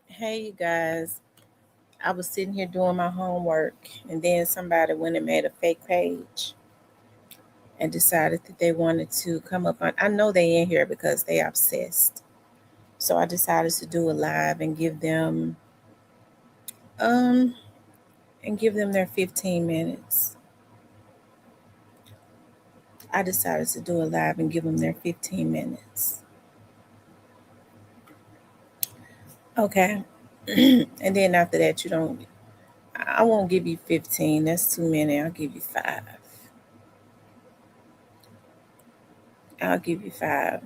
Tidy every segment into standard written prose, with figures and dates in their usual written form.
Hey, you guys. I was sitting here doing my homework, and then somebody went and made a fake page and decided that they wanted to come up on. I know they in here because they obsessed. So I decided to do a live um and give them their 15 minutes. I decided to do a live and give them their 15 minutes. Okay. And then after that, you don't. I won't give you 15. That's too many. I'll give you five. I'll give you five.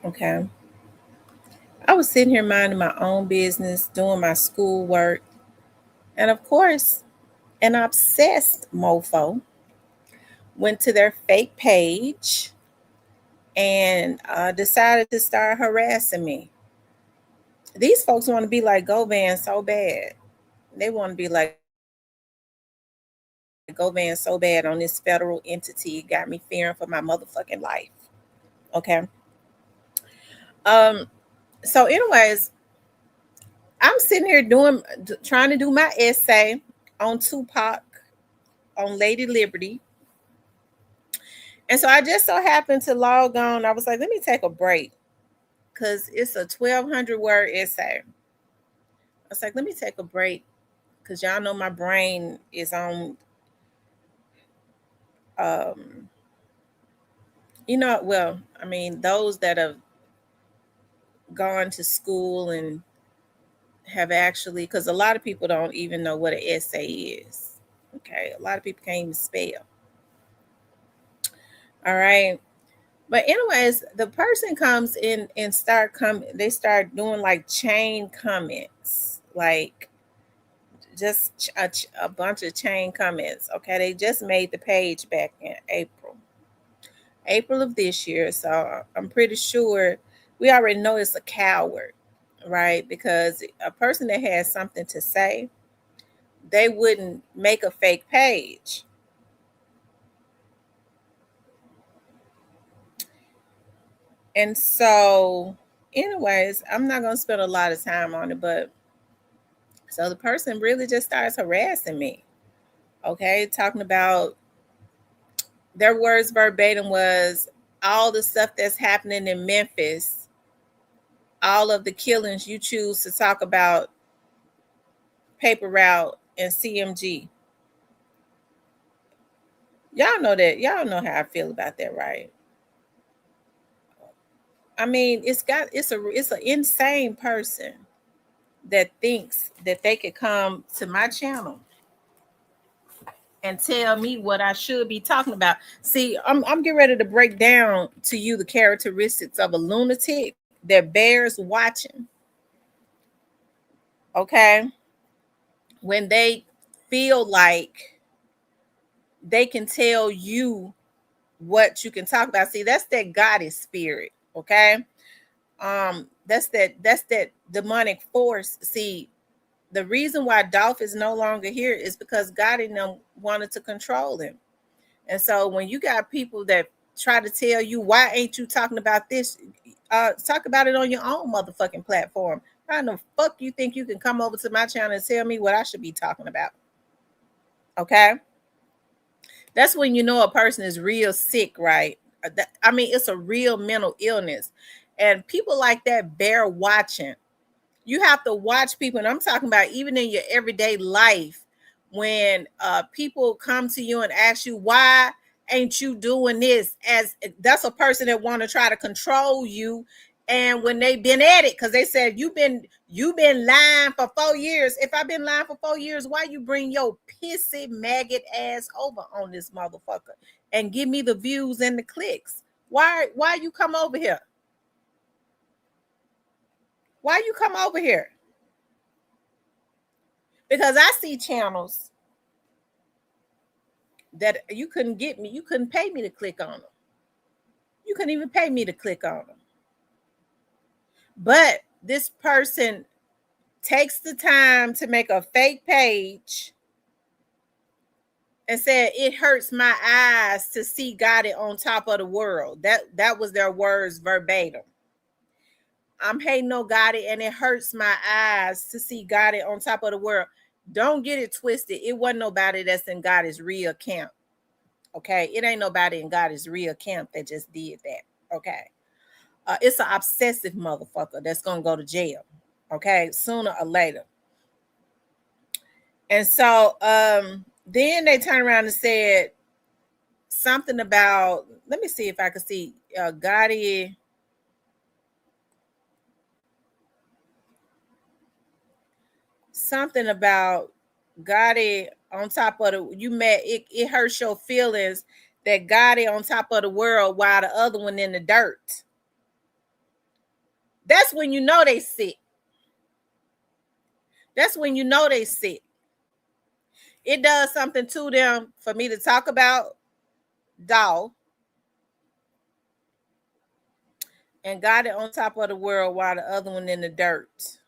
Okay. I was sitting here minding my own business, doing my schoolwork, and of course, an obsessed mofo went to their fake page and decided to start harassing me. These folks want to be like Govan so bad. They want to be like Govan so bad on this federal entity. It got me fearing for my motherfucking life. Okay. Um. So, anyways, I'm sitting here trying to do my essay on Tupac, on Lady Liberty. And so I just so happened to log on. I was like, let me take a break because it's a 1,200 word essay. I was like, let me take a break because y'all know my brain is on, um, well, I mean, those that have gone to school and have actually, because a lot of people don't even know what an essay is. Okay. A lot of people can't even spell. All right. But anyways, the person comes in and they start doing like chain comments, like just a bunch of chain comments. Okay, they just made the page back in April of this year. So I'm pretty sure we already know it's a coward, right? Because a person that has something to say, they wouldn't make a fake page. And so, anyways, I'm not gonna spend a lot of time on it, but so the person really just starts harassing me. Okay, talking about their words verbatim was all the stuff that's happening in Memphis, all of the killings you choose to talk about, Paper Route and CMG. Y'all know that. Y'all know how I feel about that, right? I mean, it's an insane person that thinks that they could come to my channel and tell me what I should be talking about. See, I'm getting ready to break down to you the characteristics of a lunatic that bears watching. Okay, when they feel like they can tell you what you can talk about. See, that's that goddess spirit. Okay, that's that demonic force. See, the reason why Dolph is no longer here is because God in them wanted to control him. And so when you got people that try to tell you why ain't you talking about this, talk about it on your own motherfucking platform. How in the fuck you think you can come over to my channel and tell me what I should be talking about? Okay, that's when you know a person is real sick, right? I mean, it's a real mental illness, and people like that bear watching. You have to watch people, and I'm talking about even in your everyday life when people come to you and ask you why ain't you doing this, as that's a person that want to try to control you. And when they've been at it, because they said you've been lying for 4 years. If I've been lying for 4 years, why you bring your pissy maggot ass over on this motherfucker and give me the views and the clicks? Why you come over here? Why you come over here? Because I see channels that you couldn't get me, you couldn't pay me to click on them. You couldn't even pay me to click on them. But this person takes the time to make a fake page and said it hurts my eyes to see God on top of the world. That was their words verbatim. I'm hating on Gotti and it hurts my eyes to see Gotti on top of the world. Don't get it twisted. It wasn't nobody that's in Gotti's real camp. Okay. It ain't nobody in Gotti's real camp that just did that. Okay. It's an obsessive motherfucker that's gonna go to jail. Okay, sooner or later. And so then they turned around and said something about, let me see if I can see Gotti. Something about Gotti on top of the, you met it hurts your feelings that Gotti on top of the world while the other one in the dirt. That's when you know they sick. That's when you know they sick. It does something to them for me to talk about Doll and got it on top of the world while the other one in the dirt.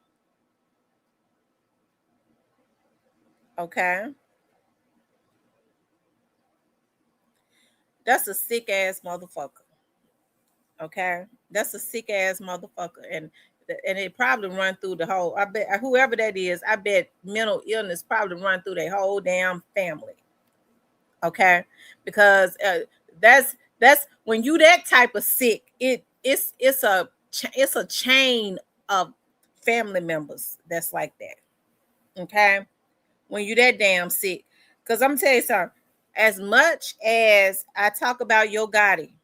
Okay. That's a sick ass motherfucker. Okay. That's a sick ass motherfucker. And it probably run through the whole, I bet whoever that is, I bet mental illness probably run through their whole damn family. Okay. Because that's when you that type of sick, it's a chain of family members that's like that. Okay. When you that damn sick. Because I'm gonna tell you something. As much as I talk about Yogotti,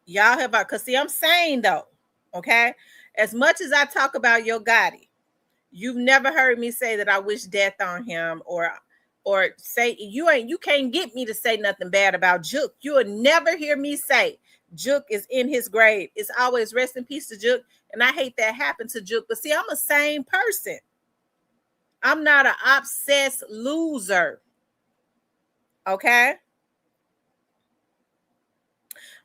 y'all have, because see, I'm saying though, okay, as much as I talk about Yogotti, you've never heard me say that I wish death on him, or say you can't get me to say nothing bad about Juke. You will never hear me say Juke is in his grave. It's always rest in peace to Juke, and I hate that happened to Juke. But see, I'm a sane person. I'm not an obsessed loser. Okay?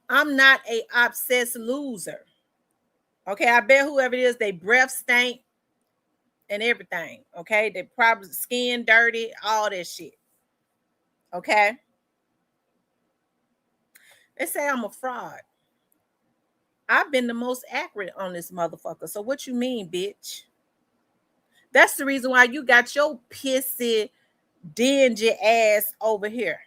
I'm not a obsessed loser. Okay, I bet whoever it is, they breath stink and everything. Okay, they probably skin dirty, all that shit. Okay, they say I'm a fraud. I've been the most accurate on this motherfucker. So what you mean, bitch? That's the reason why you got your pissy, dingy ass over here.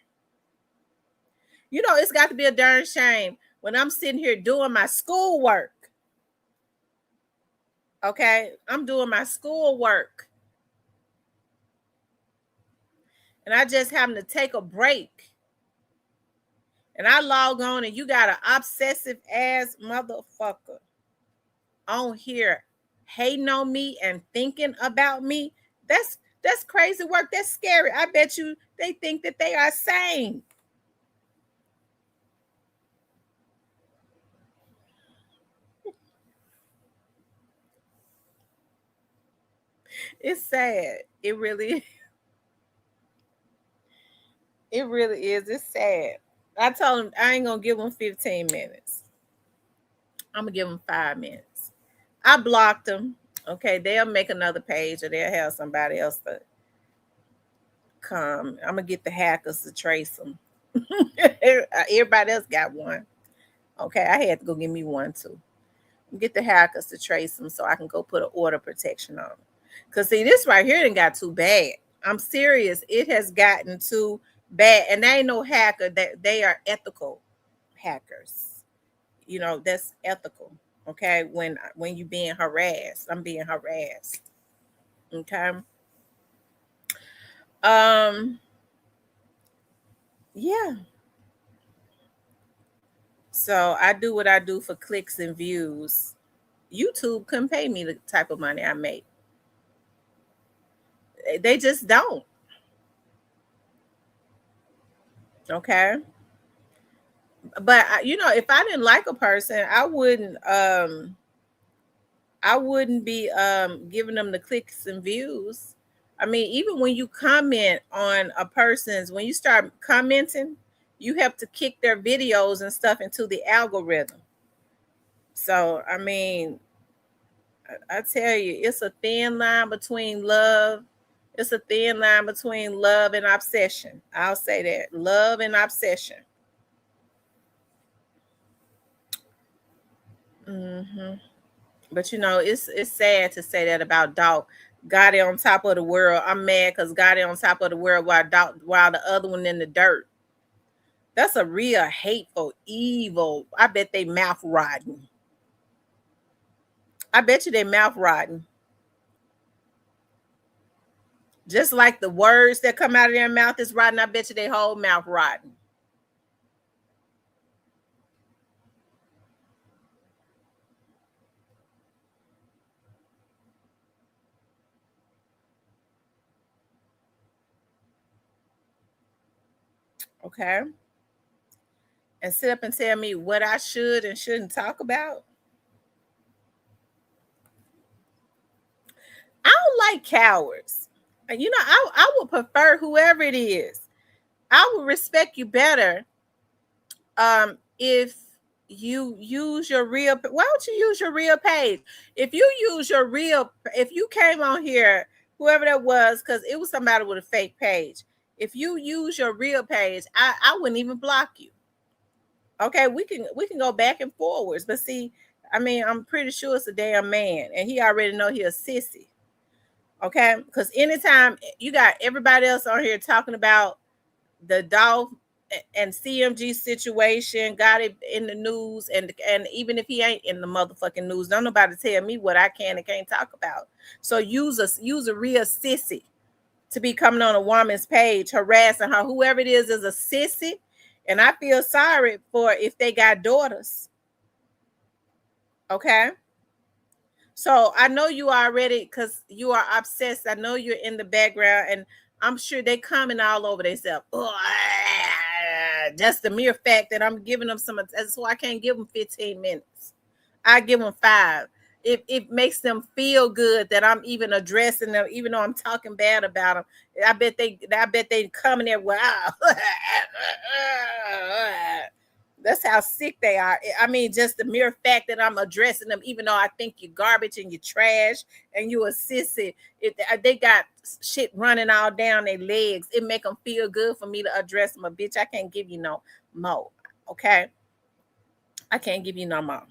You know, it's got to be a darn shame when I'm sitting here doing my schoolwork. Okay, I'm doing my schoolwork. And I just happen to take a break. And I log on and you got an obsessive ass motherfucker on here hating on me and thinking about me. That's crazy work. That's scary. I bet you they think that they are sane. It's sad. It really is. It's sad. I told him I ain't gonna give him 15 minutes. I'm gonna give him 5 minutes. I blocked them. Okay, they'll make another page or they'll have somebody else to come. I'm gonna get the hackers to trace them. Everybody else got one. Okay, I had to go get me one too. Get the hackers to trace them so I can go put an order protection on them. Cause see, this right here didn't got too bad. I'm serious. It has gotten too bad, and they ain't no hacker. That they are ethical hackers. You know that's ethical. Okay, when you being harassed, I'm being harassed. Okay. Um. Yeah. So I do what I do for clicks and views. YouTube couldn't pay me the type of money I make. They just don't. Okay. But you know, if I didn't like a person, I wouldn't be giving them the clicks and views. I mean, even when you comment on a person's, when you start commenting, you have to kick their videos and stuff into the algorithm. So, I mean, I tell you, it's a thin line between love. It's a thin line between love and obsession. I'll say that. Love and obsession. Hmm. But it's sad to say that about Dolph. Got it on top of the world. I'm mad because got it on top of the world while the other one in the dirt. That's a real hateful, evil. I bet they mouth rotten. I bet you they mouth rotten. Just like the words that come out of their mouth is rotten, I bet you they whole mouth rotten. Okay. And sit up and tell me what I should and shouldn't talk about. I don't like cowards. I would prefer whoever it is. I would respect you better if you use your real. Why don't you use your real page? If you use your real, if you came on here, whoever that was, because it was somebody with a fake page. If you use your real page, I wouldn't even block you. Okay, we can go back and forwards, but see, I mean, I'm pretty sure it's a damn man, and he already know he a sissy. Okay, because anytime you got everybody else on here talking about the Dolph and CMG situation, got it in the news, and even if he ain't in the motherfucking news, don't nobody tell me what I can and can't talk about. So use a real sissy to be coming on a woman's page harassing her. Whoever it is a sissy, and I feel sorry for if they got daughters. Okay. So I know you already, because you are obsessed. I know you're in the background, and I'm sure they coming all over themselves. Just the mere fact that I'm giving them some, so I can't give them 15 minutes. I give them 5. It makes them feel good that I'm even addressing them, even though I'm talking bad about them. I bet they coming there. Wow. That's how sick they are. I mean, just the mere fact that I'm addressing them, even though I think you're garbage and you're trash and you a sissy, they got shit running all down their legs. It make them feel good for me to address them. A bitch, I can't give you no more. Okay, I can't give you no more.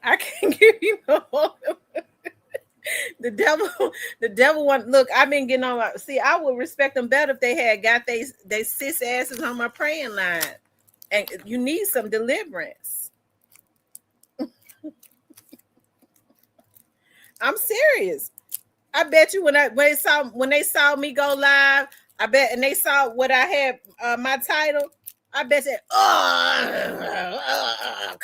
I can't give you no more. The devil, the devil want. Look, I've been getting on. See, I would respect them better if they had got they sis asses on my praying line. And you need some deliverance. I'm serious. I bet you when they saw me go live, I bet, and they saw what I had my title. I bet that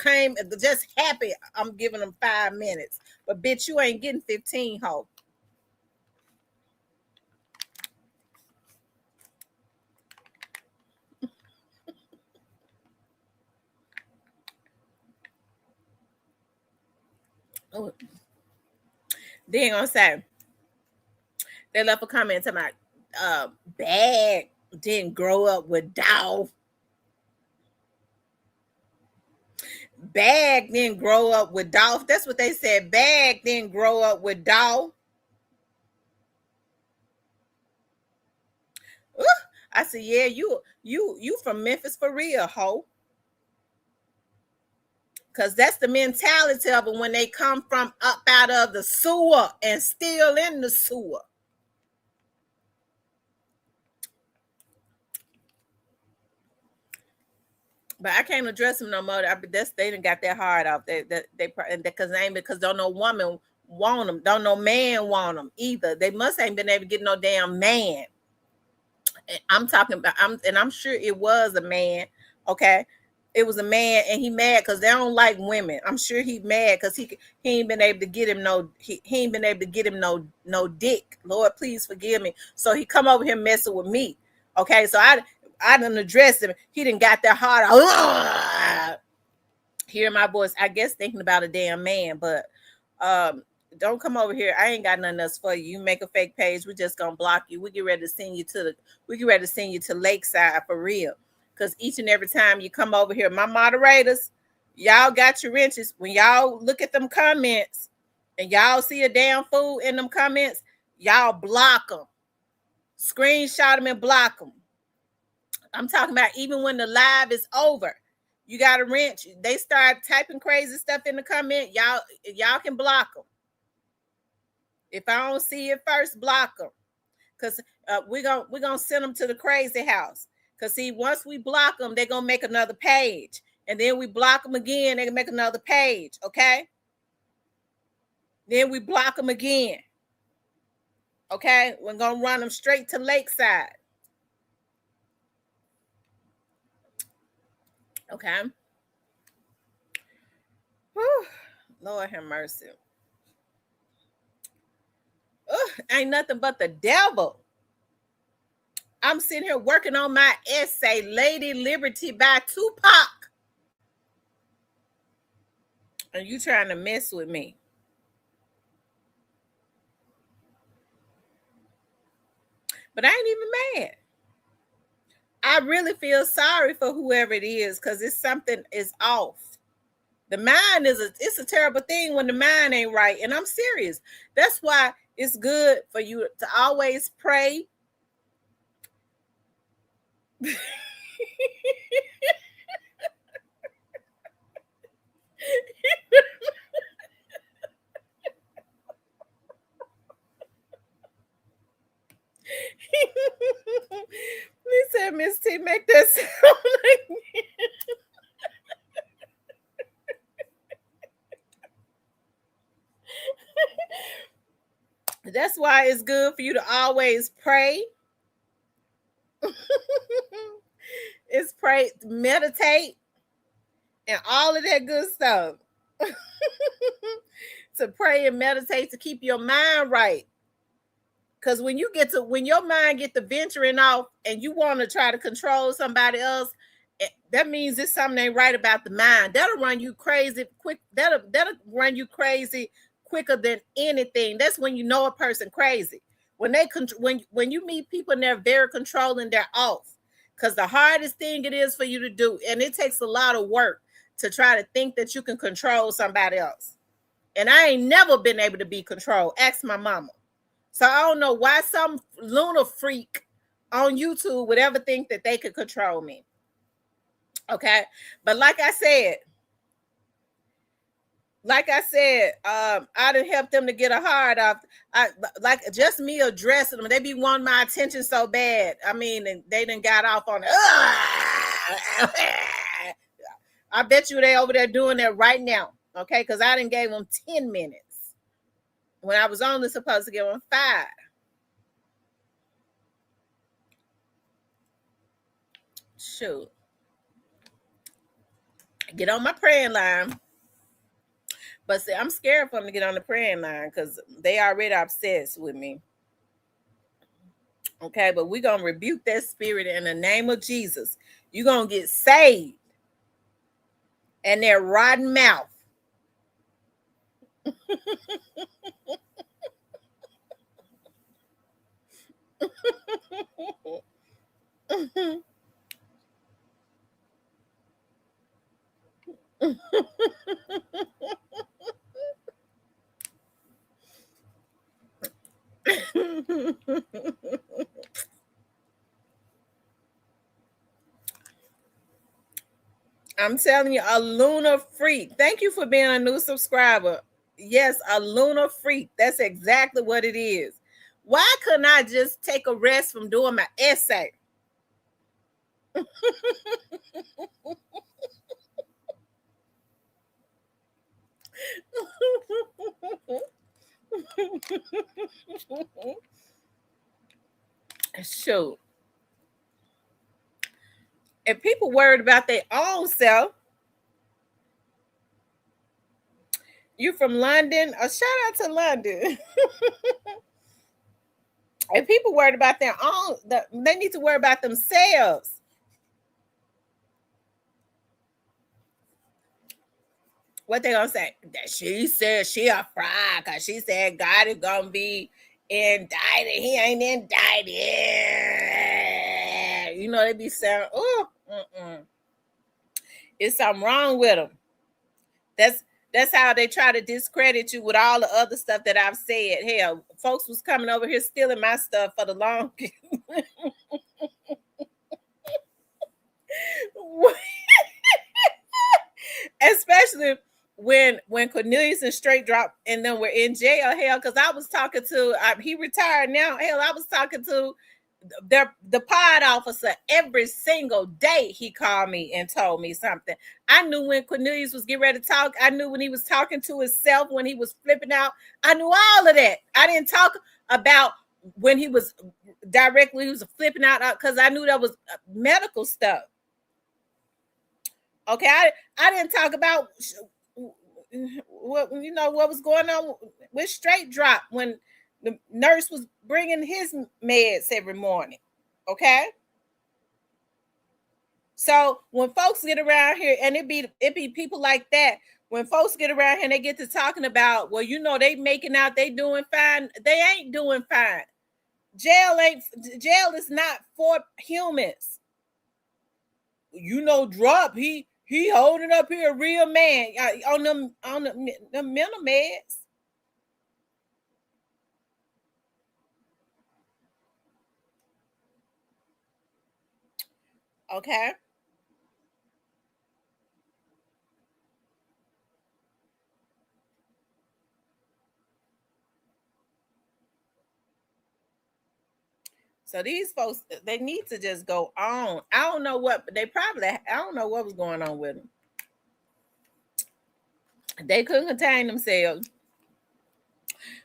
came just happy. I'm giving them 5 minutes, but bitch, you ain't getting 15, ho. Oh, they ain't gonna say. They left a comment to my bag didn't grow up with Dolph. Bag didn't grow up with Dolph. That's what they said. Bag didn't grow up with Dolph. Ooh, I said, yeah, you from Memphis for real, ho. Cause that's the mentality of them when they come from up out of the sewer and still in the sewer. But I can't address them no more. They didn't got that hard off. They because don't no woman want them. Don't no man want them either. They must ain't been able to get no damn man. I'm talking about. I'm sure it was a man. Okay, it was a man, and he mad because they don't like women. I'm sure he mad because he ain't been able to get him he ain't been able to get him no dick. Lord, please forgive me. So he come over here messing with me. Okay, so I didn't address him. He didn't got that hard. Hear my voice. I guess thinking about a damn man, but um don't come over here. I ain't got nothing else for you. You make a fake page, we just gonna block you. We get ready to send you to Lakeside for real. because each and every time you come over here, my moderators, y'all got your wrenches. When y'all look at them comments and y'all see a damn fool in them comments, y'all block them. Screenshot them and block them. I'm talking about even when the live is over. You got a wrench. They start typing crazy stuff in the comment. Y'all can block them. If I don't see it first, block them. Because we're gonna send them to the crazy house. Because see, once we block them, they're gonna make another page. And then we block them again, they can make another page. Okay. Then we block them again. Okay, we're gonna run them straight to Lakeside. Okay. Whew. Lord have mercy. Ain't nothing but the devil. I'm sitting here working on my essay, Lady Liberty by Tupac. And you trying to mess with me. But I ain't even mad. I really feel sorry for whoever it is because it's something is off. The mind it's a terrible thing when the mind ain't right. And I'm serious. That's why it's good for you to always pray. He said, Miss T, make that sound like me. That's why it's good for you to always pray. It's pray, meditate, and all of that good stuff. To pray and meditate to keep your mind right. Because when your mind get to venturing off and you want to try to control somebody else, that means it's something ain't right about the mind. That'll run you crazy quick. That'll run you crazy quicker than anything. That's when you know a person crazy. When you meet people and they're very controlling, they're off. Because the hardest thing it is for you to do, and it takes a lot of work to try to think that you can control somebody else. And I ain't never been able to be controlled. Ask my mama. So I don't know why some lunar freak on YouTube would ever think that they could control me. Okay. But like I said, I done help them to get a hard off. Like just me addressing them. They be wanting my attention so bad. I mean, they done got off on it. I bet you they over there doing that right now. Okay. Because I done gave them 10 minutes. When I was only supposed to give them 5. Shoot. Get on my praying line. But see, I'm scared for them to get on the praying line because they already obsessed with me. Okay, but we're going to rebuke that spirit in the name of Jesus. You're going to get saved. And their rotten mouth. I'm telling you, a lunar freak. Thank you for being a new subscriber. Yes, a lunar freak. That's exactly what it is. Why couldn't I just take a rest from doing my essay? Shoot. If people worried about their own self, you from London? A shout out to London. If people worried about their own, they need to worry about themselves. What they gonna say? That she said she a fraud because she said God is gonna be indicted. He ain't indicted. You know, they be saying, oh, It's something wrong with them. That's that's how they try to discredit you with all the other stuff that I've said. Hell, folks was coming over here stealing my stuff for the long. Especially when Cornelius and Straight Drop and then we're in jail. Hell, because I was talking to he retired now. Hell, I was talking to the pod officer every single day. He called me and told me something. I knew when Cornelius was getting ready to talk. I knew when he was talking to himself, when he was flipping out. I knew all of that. I didn't talk about when he was directly, he was flipping out because I knew that was medical stuff. Okay, I didn't talk about what what was going on with Straight Drop when the nurse was bringing his meds every morning. Okay, so when folks get around here, and it be people like that. When folks get around here and they get to talking about, well, they making out they doing fine. They ain't doing fine. Jail is not for humans. Drop. He holding up here a real man on the mental meds. Okay. So these folks, they need to just go on. I don't know what I don't know what was going on with them. They couldn't contain themselves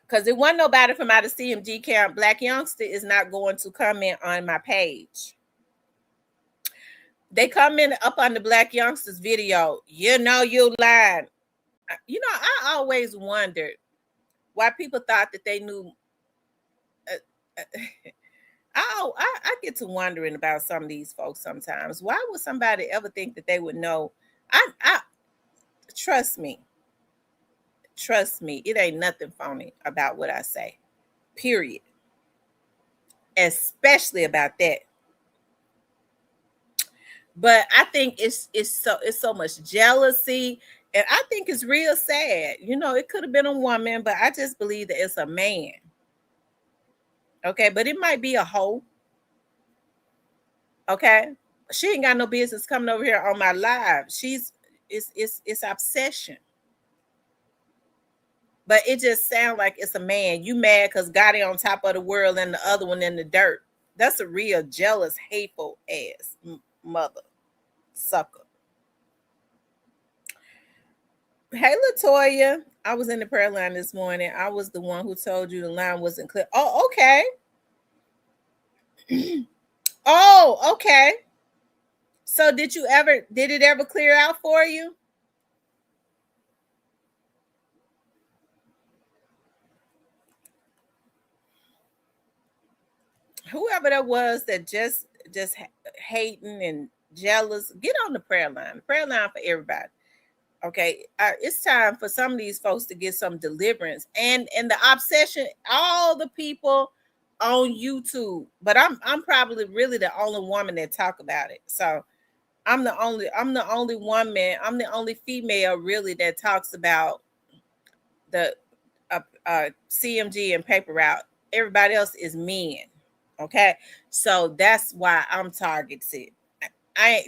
because it wasn't nobody from out of CMG camp. Black Youngster is not going to comment on my page. They commented up on the Black Youngsters video. You lying. I always wondered why people thought that they knew. I get to wondering about some of these folks sometimes. Why would somebody ever think that they would know? I trust me. Trust me, it ain't nothing phony about what I say. Period. Especially about that. But I think it's so much jealousy, and I think it's real sad. It could have been a woman, but I just believe that it's a man. Okay, but it might be a hoe. Okay, she ain't got no business coming over here on my live. It's obsession. But it just sounds like it's a man. You mad because Gotti on top of the world and the other one in the dirt. That's a real jealous, hateful ass mother sucker. Hey, Latoya. I was in the prayer line this morning. I was the one who told you the line wasn't clear. Oh, okay. Oh, okay. So did it ever clear out for you? Whoever that was that just hating and jealous, get on the prayer line. Prayer line for everybody. Okay, it's time for some of these folks to get some deliverance and the obsession. All the people on YouTube, but I'm probably really the only woman that talk about it. So I'm the only woman. I'm the only female really that talks about the CMG and paper route. Everybody else is men. Okay, so that's why I'm targeted.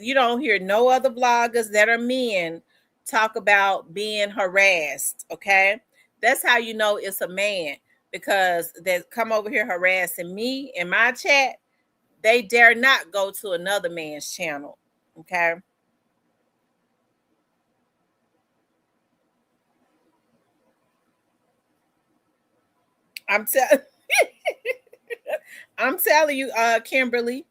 You don't hear no other bloggers that are men talk about being harassed. Okay, that's how you know it's a man, because they come over here harassing me in my chat. They dare not go to another man's channel. Okay, I'm telling I'm telling you, Kimberly.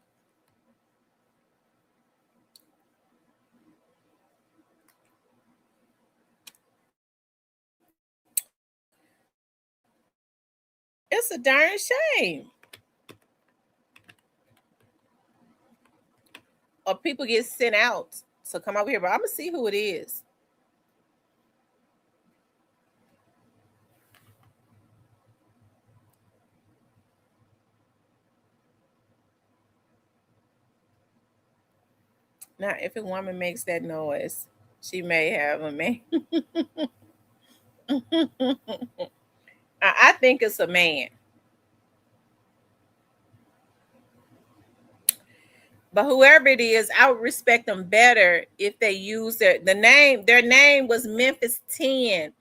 It's a darn shame. Or people get sent out. So come over here, but I'm gonna see who it is. Now, if a woman makes that noise, she may have a man. I think it's a man. But whoever it is, I would respect them better if they use the name. Their name was Memphis 10.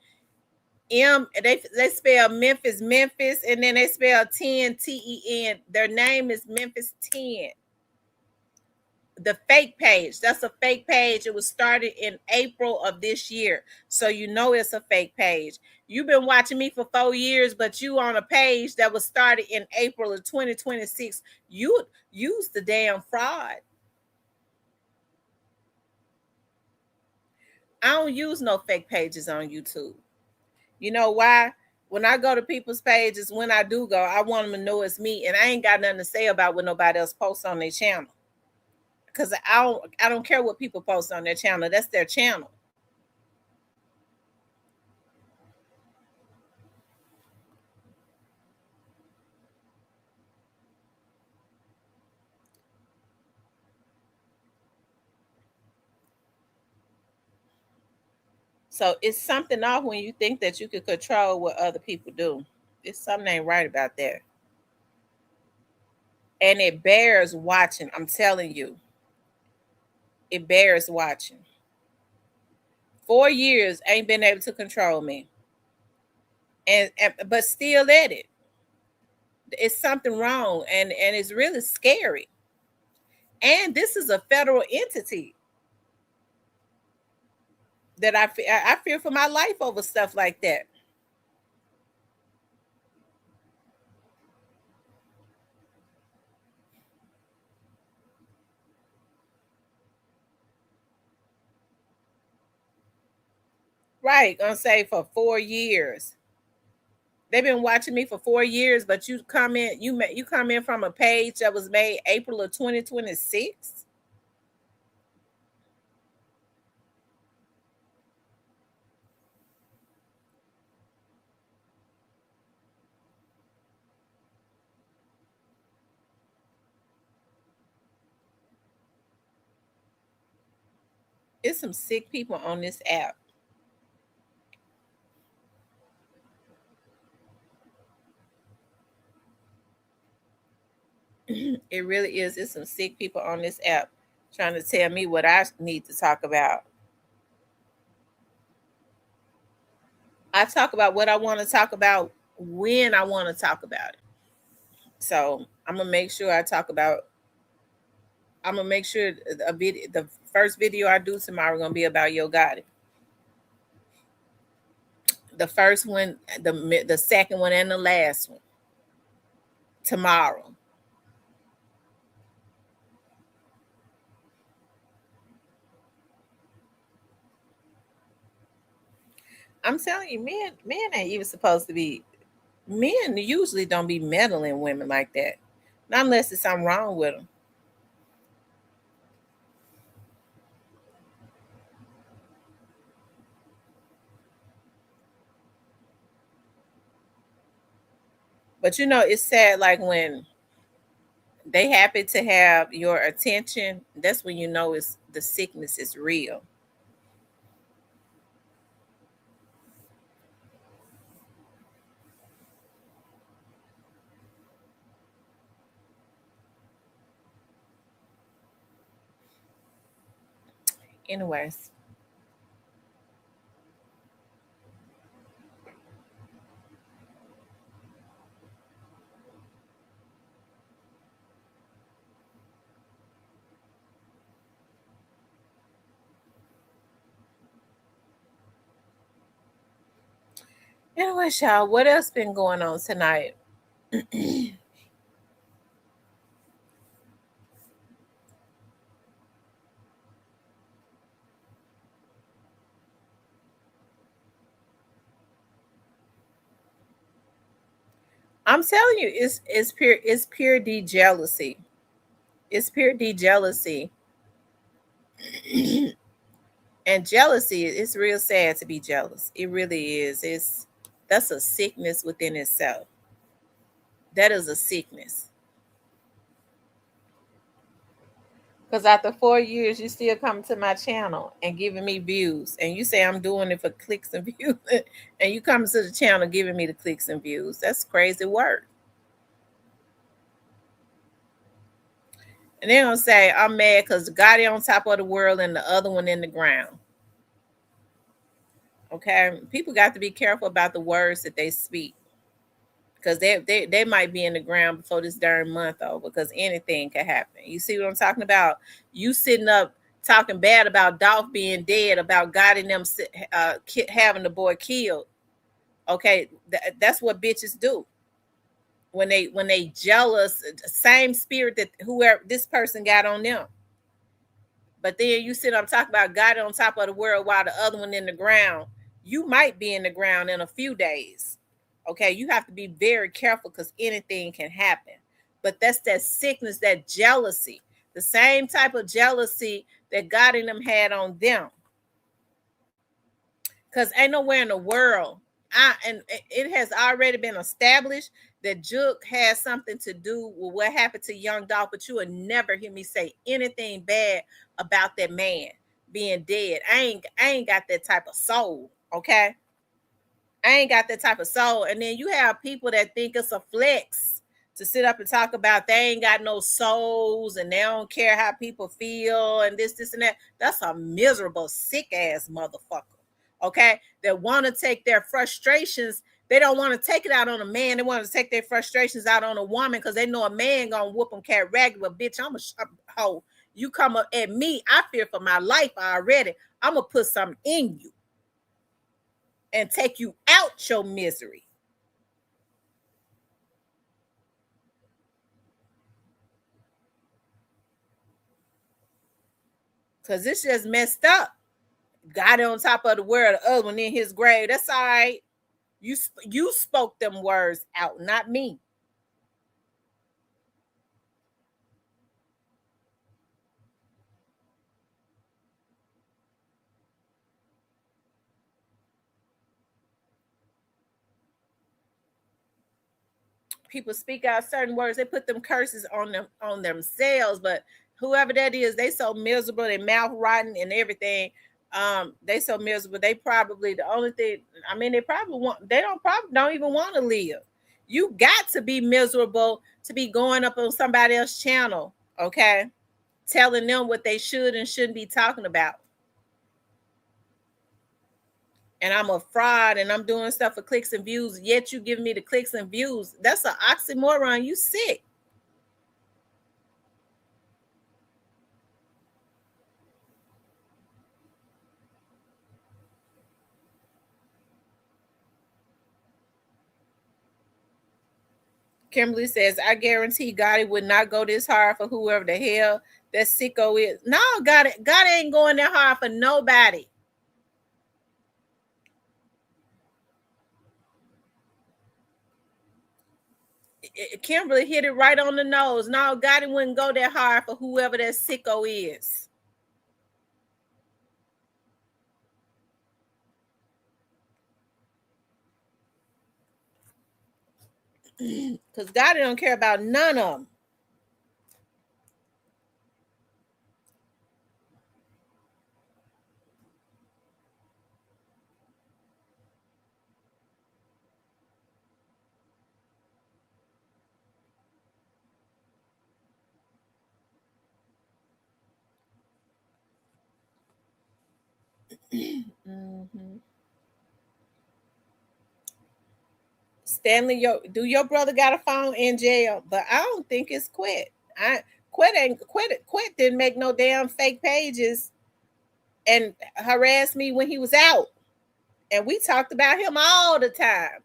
They spell Memphis, and then they spell 10 TEN. Their name is Memphis 10. The fake page. That's a fake page. It was started in April of this year. So you know it's a fake page. You've been watching me for 4 years, but you on a page that was started in April of 2026. You use the damn fraud. I don't use no fake pages on YouTube. You know why? When I go to people's pages, when I do go, I want them to know it's me, and I ain't got nothing to say about what nobody else posts on their channel. Because I don't care what people post on their channel. That's their channel. So it's something off when you think that you can control what other people do. It's something ain't right about that. And it bears watching. I'm telling you, it bears watching. 4 years ain't been able to control me, and but still at it. It's something wrong, and it's really scary. And this is a federal entity that I fear for my life over stuff like that. Right, gonna say for 4 years. They've been watching me for 4 years, but you come in from a page that was made April of 2026. It's some sick people on this app. It really is. It's some sick people on this app trying to tell me what I need to talk about. I talk about what I want to talk about when I want to talk about it. So I'm gonna make sure the first video I do tomorrow gonna be about Yogotti. The first one, the second one, and the last one tomorrow. I'm telling you, men ain't even supposed to be. Men usually don't be meddling women like that, not unless there's something wrong with them. But it's sad. Like when they happen to have your attention, that's when you know it's the sickness is real. Anyways, y'all, what else been going on tonight? I'm telling you, it's pure D jealousy. It's pure D jealousy. And jealousy, it's real sad to be jealous. It really is. That's a sickness within itself. That is a sickness. Because after 4 years, you still coming to my channel and giving me views. And you say I'm doing it for clicks and views. And you coming to the channel giving me the clicks and views. That's crazy work. And they're going to say, I'm mad because God is on top of the world and the other one in the ground. Okay? People got to be careful about the words that they speak. Because they might be in the ground before this darn month over, because anything can happen. You see what I'm talking about? You sitting up talking bad about Dolph being dead, about God and them having the boy killed. Okay, that's what bitches do when they jealous. Same spirit that whoever this person got on them. But then you sit up talking about God on top of the world while the other one in the ground. You might be in the ground in a few days. Okay, you have to be very careful because anything can happen. But that's that sickness, that jealousy, the same type of jealousy that God in them had on them. Because ain't nowhere in the world, and it has already been established that Juke has something to do with what happened to young Dolph, but you will never hear me say anything bad about that man being dead. I ain't got that type of soul, okay? I ain't got that type of soul. And then you have people that think it's a flex to sit up and talk about they ain't got no souls and they don't care how people feel and this, and that. That's a miserable, sick ass motherfucker. Okay? That want to take their frustrations. They don't want to take it out on a man. They want to take their frustrations out on a woman because they know a man gonna whoop them cat ragged. But bitch, I'm a hoe. You come up at me, I fear for my life already. I'm gonna put something in you and take you out your misery. Because it's just messed up. God on top of the world, the other one in his grave. That's all right. You spoke them words out, not me. People speak out certain words. They put them curses on themselves, but whoever that is, they so miserable, they mouth rotten and everything. They so miserable. They probably the only thing. I mean, they probably want. They don't probably don't even want to live. You got to be miserable to be going up on somebody else's channel, okay? Telling them what they should and shouldn't be talking about. And I'm a fraud and I'm doing stuff for clicks and views, yet you give me the clicks and views. That's an oxymoron. You sick. Kimberly says, I guarantee Gotti would not go this hard for whoever the hell that sicko is. No, God ain't going that hard for nobody. Kimberly hit it right on the nose. No, Gotti wouldn't go that hard for whoever that sicko is. Because Gotti don't care about none of them. Mm-hmm. Stanley, do your brother got a phone in jail? But I don't think it's Quit. I Quit didn't make no damn fake pages and harass me when he was out. And we talked about him all the time.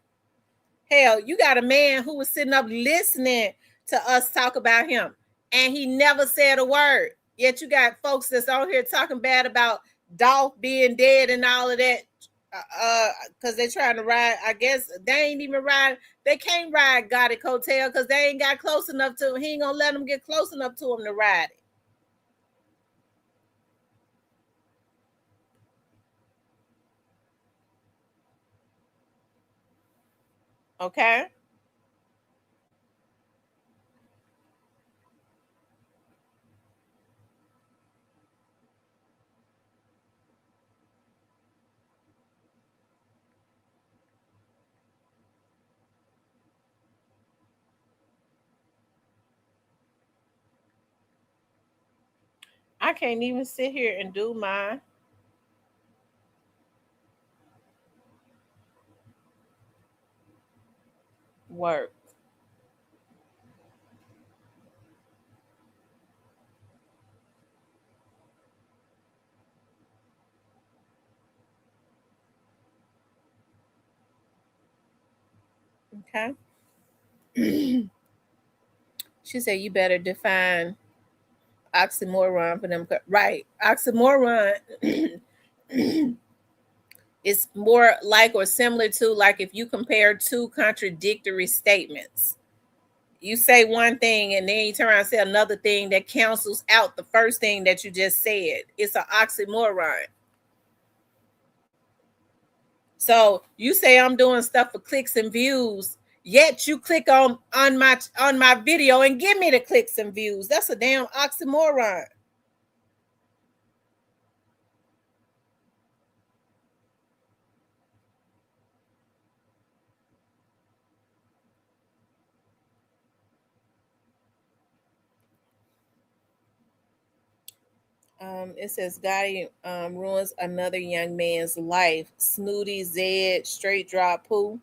Hell, you got a man who was sitting up listening to us talk about him, and he never said a word. Yet you got folks that's on here talking bad about Dolph being dead and all of that. Because they're trying to ride. I guess they ain't even ride. They can't ride Gotti coattail because they ain't got close enough to him. He ain't gonna let them get close enough to him to ride it. Okay. I can't even sit here and do my work. Okay. She said you better define oxymoron for them. Right. Oxymoron is more like or similar to like if you compare two contradictory statements. You say one thing and then you turn around and say another thing that cancels out the first thing that you just said. It's an oxymoron. So you say I'm doing stuff for clicks and views, yet you click on my video and give me the clicks and views. That's a damn oxymoron. It says Gotti ruins another young man's life. Snooty Zed, straight drop poo.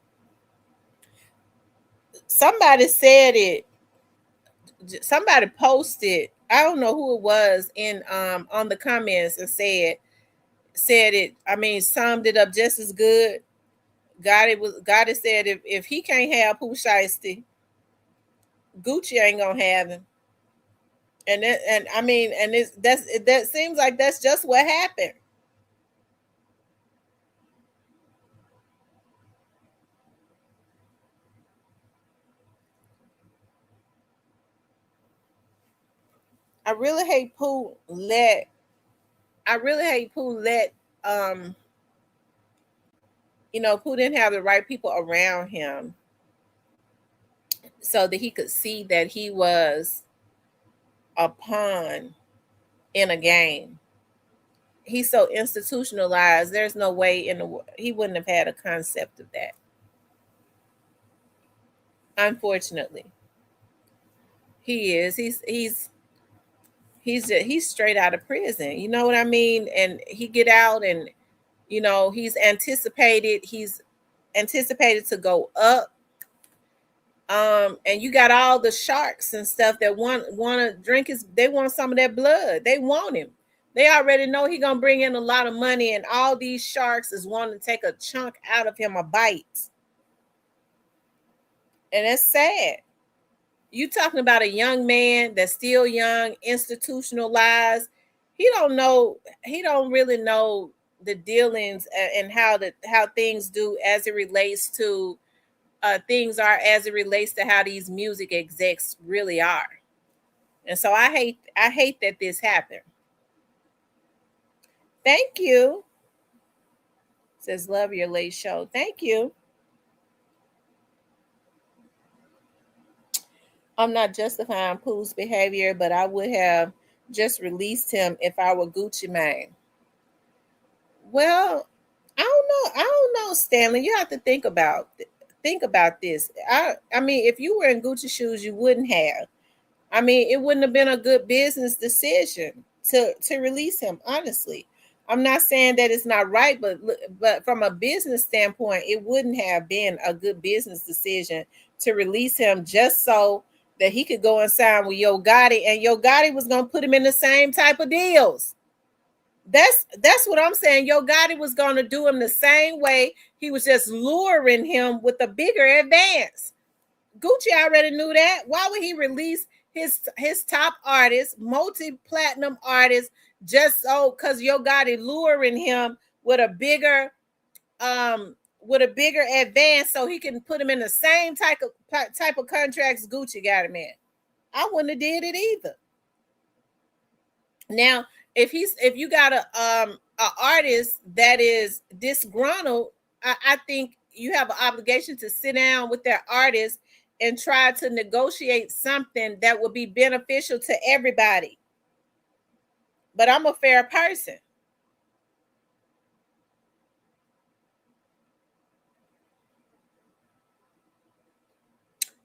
Somebody said it. Somebody posted. I don't know who it was in on the comments and said it. I mean, summed it up just as good. Gotti said if he can't have Pooh Shiesty, Gucci ain't gonna have him. And I mean, and that seems like that's just what happened. I really hate Pooh let I really hate Pooh let um Pooh didn't have the right people around him so that he could see that he was a pawn in a game. He's so institutionalized. There's no way he wouldn't have had a concept of that. Unfortunately, he is. He's straight out of prison. You know what I mean? And he get out and he's anticipated to go up. And you got all the sharks and stuff that want to drink they want some of that blood. They want him. They already know he gonna bring in a lot of money, and all these sharks is wanting to take a chunk out of him, a bite. And that's sad. You talking about a young man that's still young, institutionalized. He don't really know the dealings and how things do as it relates to things are as it relates to how these music execs really are. And so I hate that this happened. Thank you. Says love your late show. Thank you. I'm not justifying Pooh's behavior, but I would have just released him if I were Gucci Mane. Well, I don't know, Stanley. You have to think about this. I mean, if you were in Gucci shoes, you wouldn't have. I mean, it wouldn't have been a good business decision to release him. Honestly, I'm not saying that it's not right, but from a business standpoint, it wouldn't have been a good business decision to release him just so that he could go and sign with Yogotti, and Yogotti was going to put him in the same type of deals. That's what I'm saying. Yogotti was going to do him the same way. He was just luring him with a bigger advance. Gucci already knew that. Why would he release his top artist, multi-platinum artist, just so because Yogotti luring him with a bigger advance so he can put him in the same type of contracts Gucci got him in? I wouldn't have did it either. Now, if you got a artist that is disgruntled, I think you have an obligation to sit down with that artist and try to negotiate something that would be beneficial to everybody. But I'm a fair person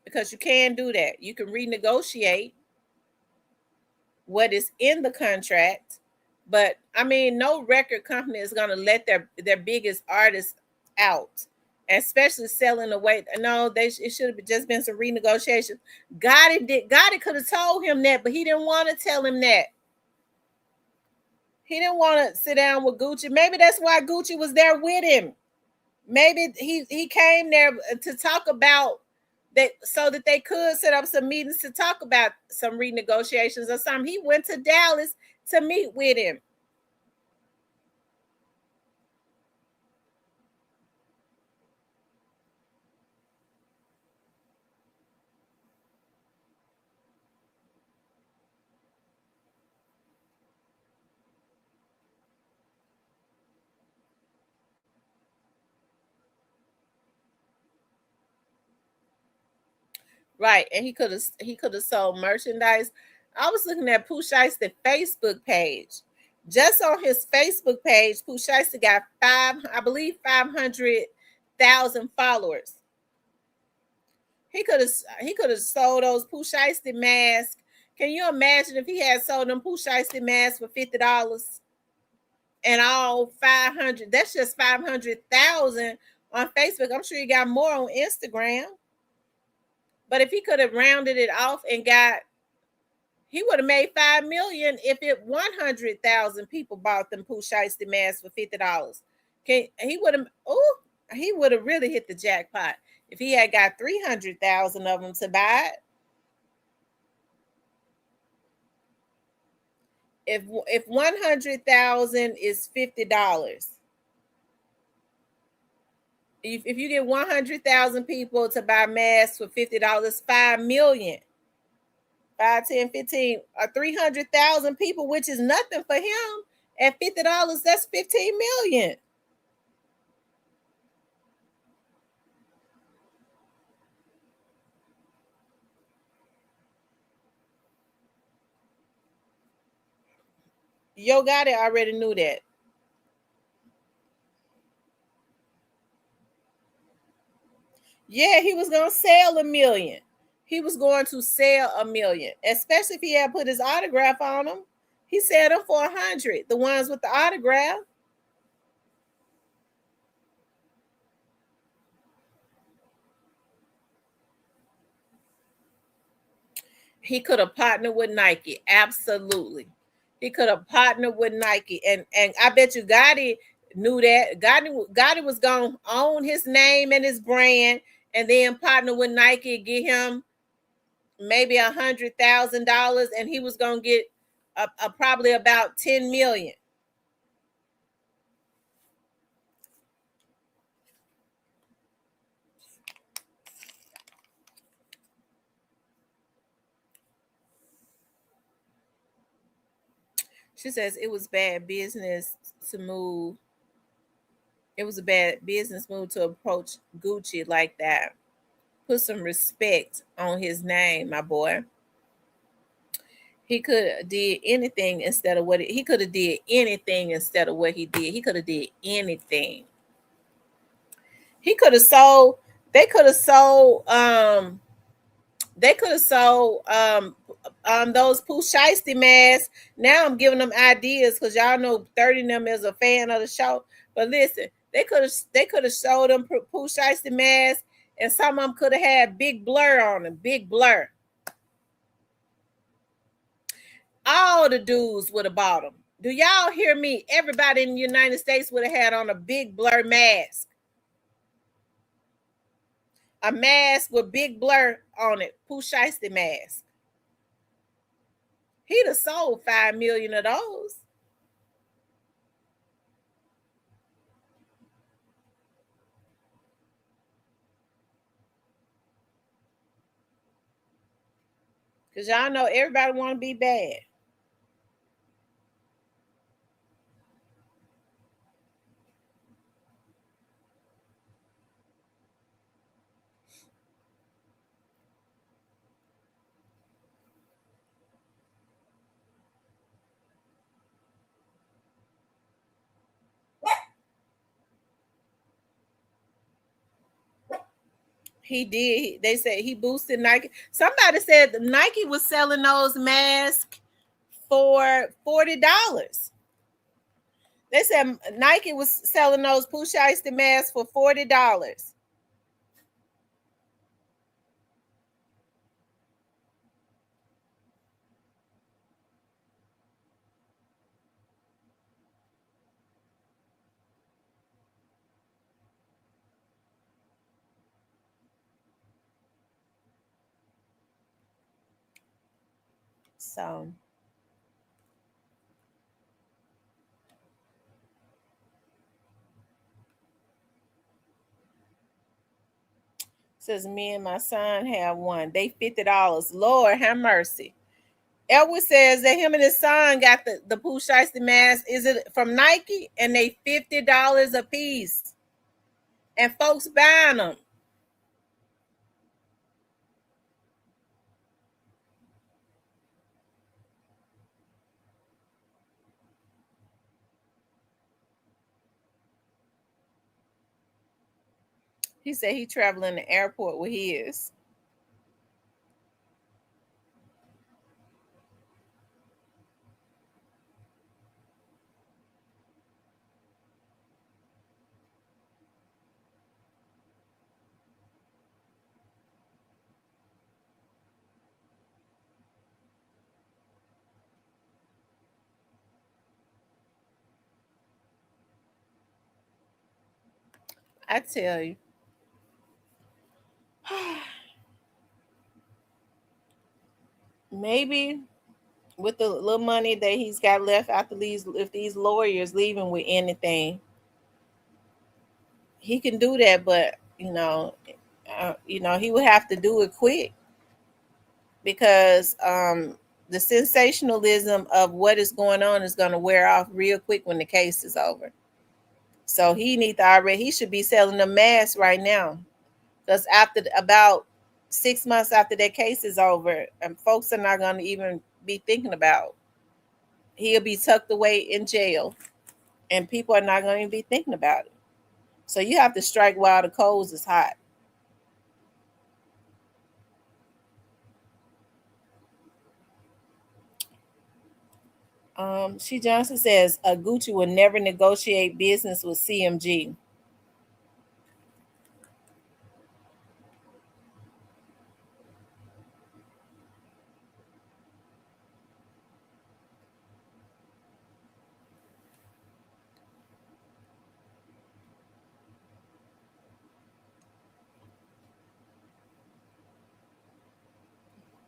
because you can do that. You can renegotiate. what is in the contract. But I mean, no record company is going to let their biggest artists out, especially selling away. No, it should have just been some renegotiation. Gotti could have told him that, but he didn't want to tell him that. He didn't want to sit down with Gucci. Maybe that's why Gucci was there with him. Maybe he came there to talk about that so that they could set up some meetings to talk about some renegotiations or something. He went to Dallas to meet with him. Right, and he could have sold merchandise. I was looking at Pooh Shiesty's Facebook page. Just on his Facebook page, Pooh Shiesty got I believe 500,000 followers. He could have sold those Pooh Shiesty masks. Can you imagine if he had sold them Pooh Shiesty masks for $50 and all 500? That's just 500,000 on Facebook. I'm sure he got more on Instagram. But if he could have rounded it off and he would have made 5 million if 100,000 people bought them Pooh Shiesty masks for $50. He would have? Oh, he would have really hit the jackpot if he had got 300,000 of them to buy it. If 100,000 is $50, if you get 100,000 people to buy masks for $50, 5 million. 5, 10, 15, or 300,000 people, which is nothing for him. At $50, that's 15 million. Yogotti already knew that. Yeah, he was gonna sell 1 million. He was going to sell 1 million, especially if he had put his autograph on them. He sold them for 100. The ones with the autograph. He could have partnered with Nike. Absolutely. He could have partnered with Nike. And I bet you Gotti knew that. Gotti was gonna own his name and his brand and then partner with Nike, get him maybe $100,000, and he was gonna get probably about 10 million. She says it was bad business to move. It was a bad business move to approach Gucci like that. Put some respect on his name, my boy. He could have did anything instead of he could have did anything instead of what he did. He could have did anything. He could have sold. They could have sold. They could have sold those Pooh Shiesty masks. Now I'm giving them ideas because y'all know 30 of them is a fan of the show. But listen, they could have sold them Pooh Shiesty masks, and some of them could have had big blur on them. Big blur. All the dudes would have bought them. Do y'all hear me? Everybody in the United States would have had on a big blur mask. A mask with big blur on it. Pooh Shiesty mask. He'd have sold 5 million of those. Because y'all know everybody want to be bad. He did. They said he boosted Nike. Somebody said Nike was selling those masks for $40. They said Nike was selling those Pooh Shiesty masks for $40. So says me and my son have one. They $50. Lord have mercy. Elwood says that him and his son got the Pooh Shiesty mask. Is it from Nike? And they $50 a piece. And folks buying them. He said he traveling in the airport with his. I tell you. Maybe with the little money that he's got left after these, if these lawyers leave him with anything, he can do that. But he would have to do it quick because the sensationalism of what is going on is going to wear off real quick when the case is over. So he should be selling the mask right now because after about 6 months after that case is over, and folks are not going to even be thinking about. He'll be tucked away in jail, and people are not going to be thinking about it. So you have to strike while the coals is hot. She Johnson says Gucci will never negotiate business with CMG.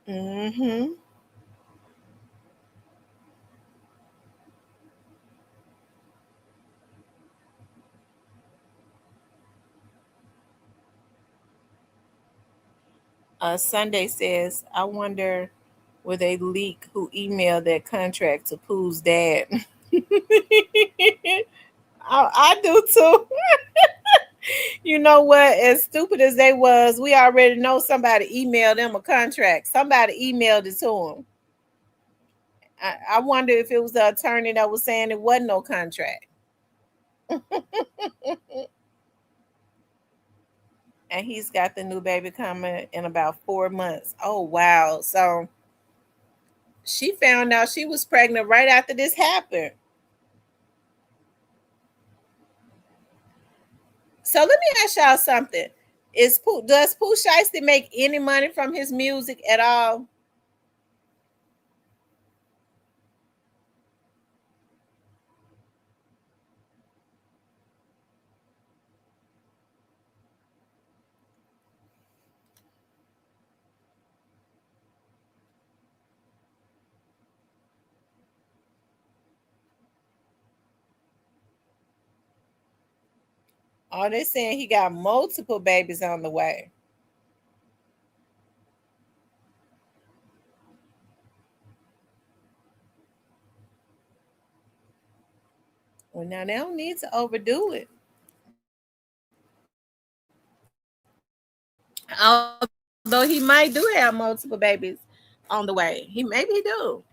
Mm-hmm. Sunday says, I wonder will they leak who emailed that contract to Pooh's dad. I do too. You know what? As stupid as they was, we already know somebody emailed them a contract. Somebody emailed it to them. I wonder if it was the attorney that was saying it wasn't no contract. And he's got the new baby coming in about 4 months. Oh wow. So she found out she was pregnant right after this happened. So let me ask y'all something. Does Pooh Shiesty make any money from his music at all? Oh, they're saying he got multiple babies on the way. Well, now they don't need to overdo it. Although he might do have multiple babies on the way. He do.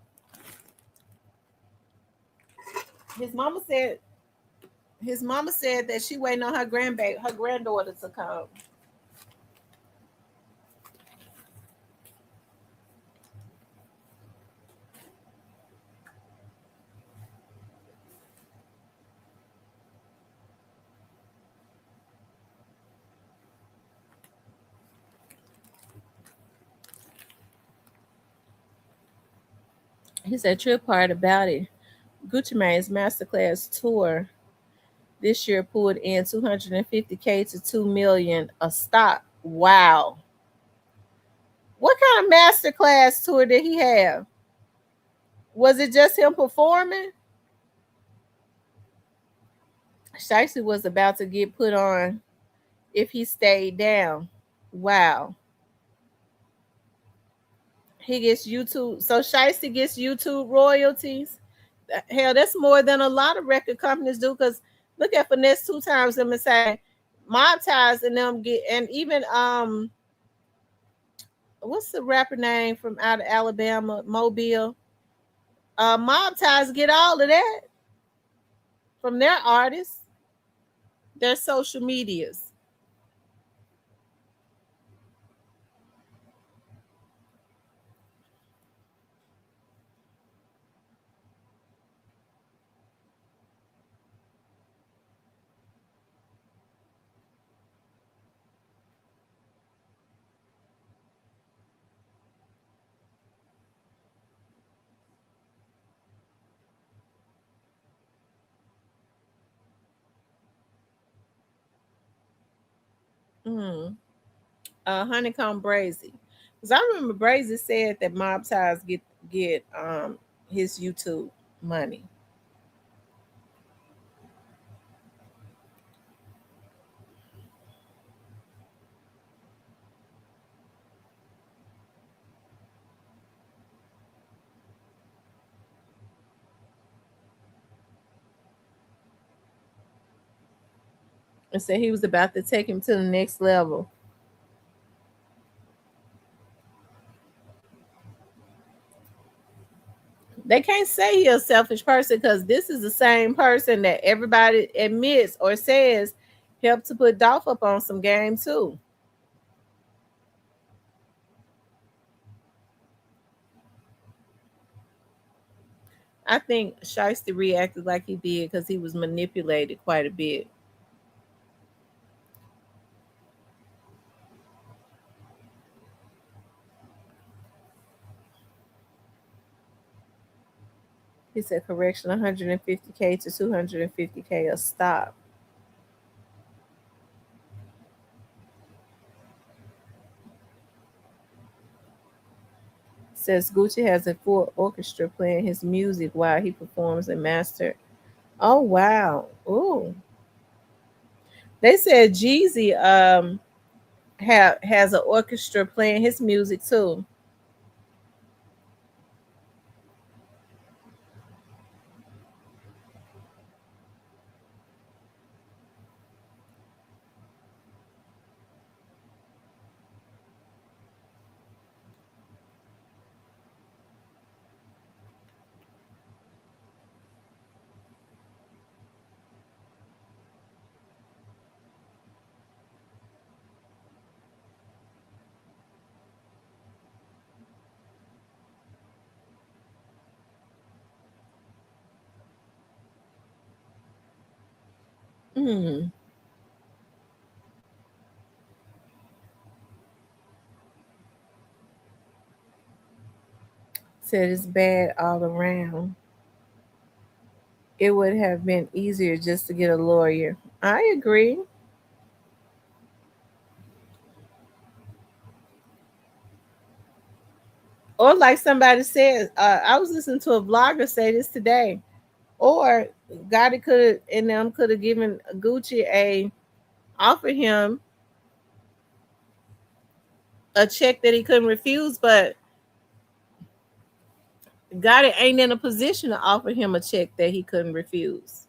His mama said his mama said that she waiting on her granddaughter to come. He said, trip part about it. Gucci Mane's masterclass tour this year pulled in 250K to 2 million a stop. Wow. What kind of masterclass tour did he have? Was it just him performing? Shicey was about to get put on if he stayed down. Wow. He gets YouTube. So Shicey gets YouTube royalties. Hell, that's more than a lot of record companies do. Because look at Finesse two times them and say Mob Ties and them get, and even what's the rapper name from out of Alabama, Mobile? Mob Ties get all of that from their artists, their social medias. Mm. Honeycomb Brazy. Because I remember Brazy said that Mob Ties get his YouTube money. And said he was about to take him to the next level. They can't say he's a selfish person because this is the same person that everybody admits or says helped to put Dolph up on some game too. I think Shiesty reacted like he did because he was manipulated quite a bit. He said correction 150K to 250K a stop. Says Gucci has a full orchestra playing his music while he performs and master. Oh wow. Ooh. They said Jeezy has an orchestra playing his music too. Mm. Said it's bad all around. It would have been easier just to get a lawyer. I agree. Or like somebody said, I was listening to a vlogger say this today. Or Gotti could have and them could have given Gucci a offer him a check that he couldn't refuse, but Gotti ain't in a position to offer him a check that he couldn't refuse.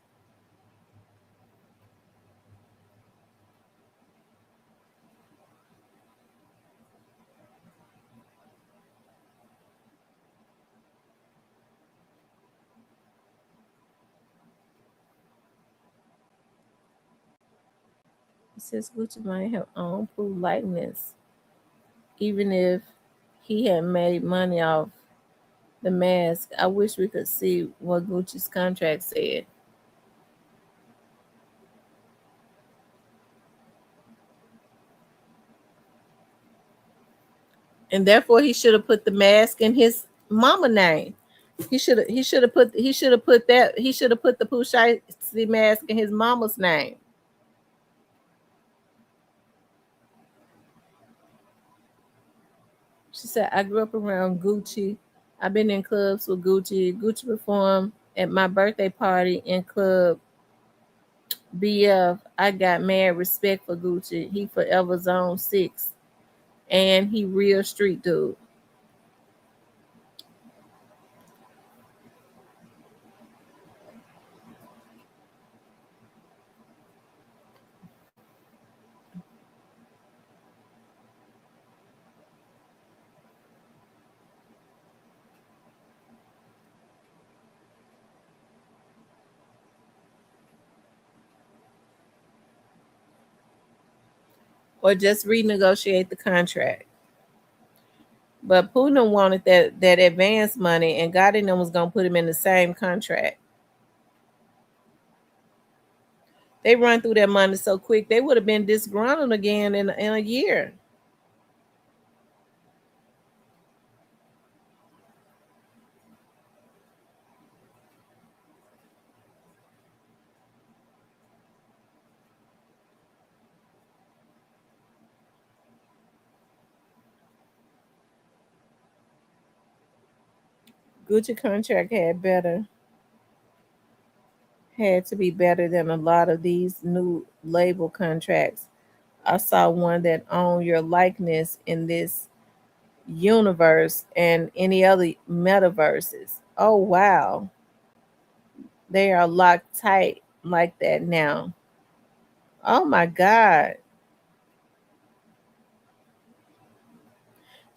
He says Gucci might have owned Pooh likeness, even if he had made money off the mask. I wish we could see what Gucci's contract said. And therefore he should have put the mask in his mama name. He should have put the Pooh Shiesty mask in his mama's name. She said, I grew up around Gucci. I've been in clubs with Gucci. Gucci performed at my birthday party in Club BF. I got mad respect for Gucci. He forever zone 6. And he real street dude. Or just renegotiate the contract. But Putin wanted that advance money, and God in them was gonna put him in the same contract. They run through that money so quick, they would have been disgruntled again in a year. Gucci contract had to be better than a lot of these new label contracts. I saw one that owned your likeness in this universe and any other metaverses. Oh wow. They are locked tight like that now. Oh my God.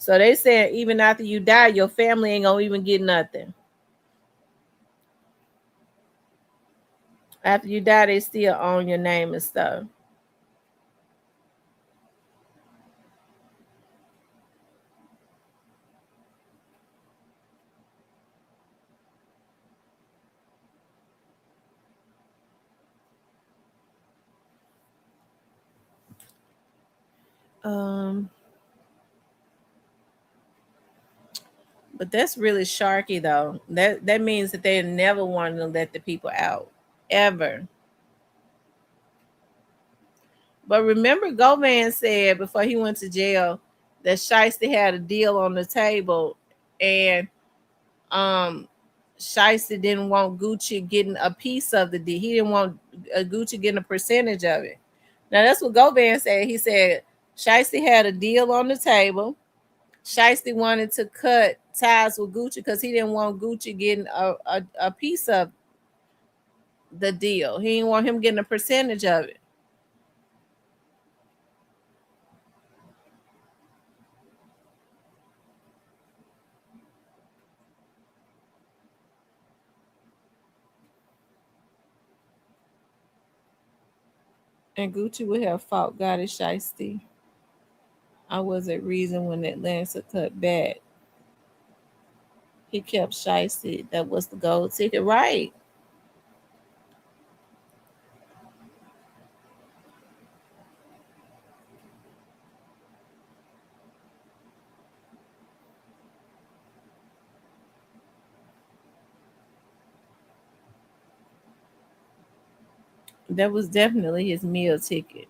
So they said even after you die, your family ain't gonna even get nothing. After you die, they still own your name and stuff. Um, but that's really sharky though. That means that they never wanted to let the people out. Ever. But remember, Govan said before he went to jail that Shiesty had a deal on the table, and um, Shiesty didn't want Gucci getting a piece of the deal. He didn't want Gucci getting a percentage of it. Now that's what Govan said. He said Shiesty had a deal on the table. Shiesty wanted to cut ties with Gucci because he didn't want Gucci getting a piece of the deal. He didn't want him getting a percentage of it. And Gucci would have fought Goddess Shiesty. I was at reason when Atlanta cut back. He kept Shiesty. That was the gold ticket. Right. That was definitely his meal ticket.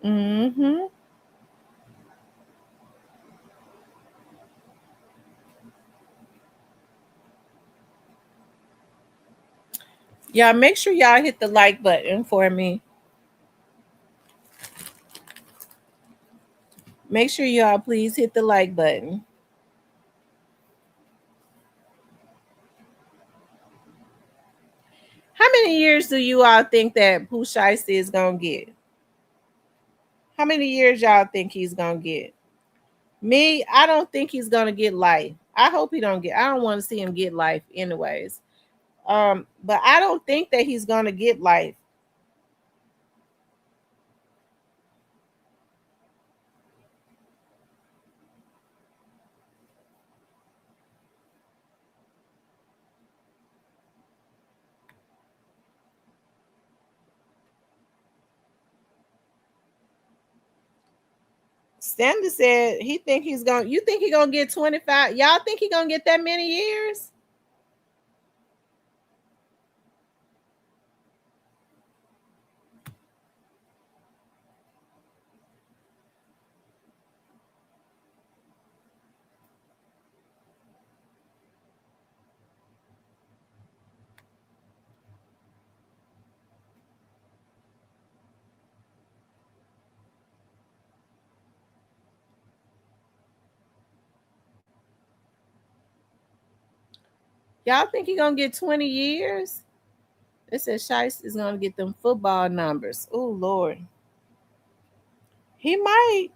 Mm-hmm. Y'all make sure y'all hit the like button for me. Make sure y'all please hit the like button. How many years do you all think that Pooh Shiesty is gonna get? How many years y'all think he's gonna get? Me, I don't think he's gonna get life. I hope he don't get. I don't want to see him get life, anyways. But I don't think that he's gonna get life. Standard said he think he's gonna. You think he gonna get 25? Y'all think he gonna get that many years? Y'all think he gonna get 20 years? They said Shice is gonna get them football numbers. Oh Lord, he might.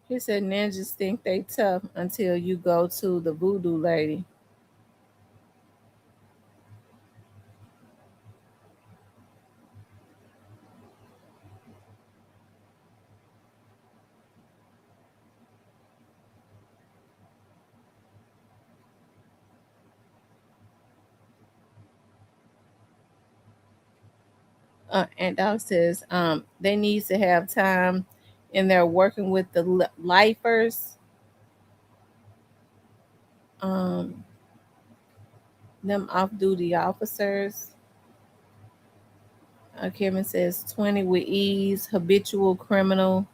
He said ninjas think they tough until you go to the voodoo lady. And Dog says they need to have time and they're working with the lifers. Um, them off-duty officers. Kevin says 20 with ease, habitual criminal,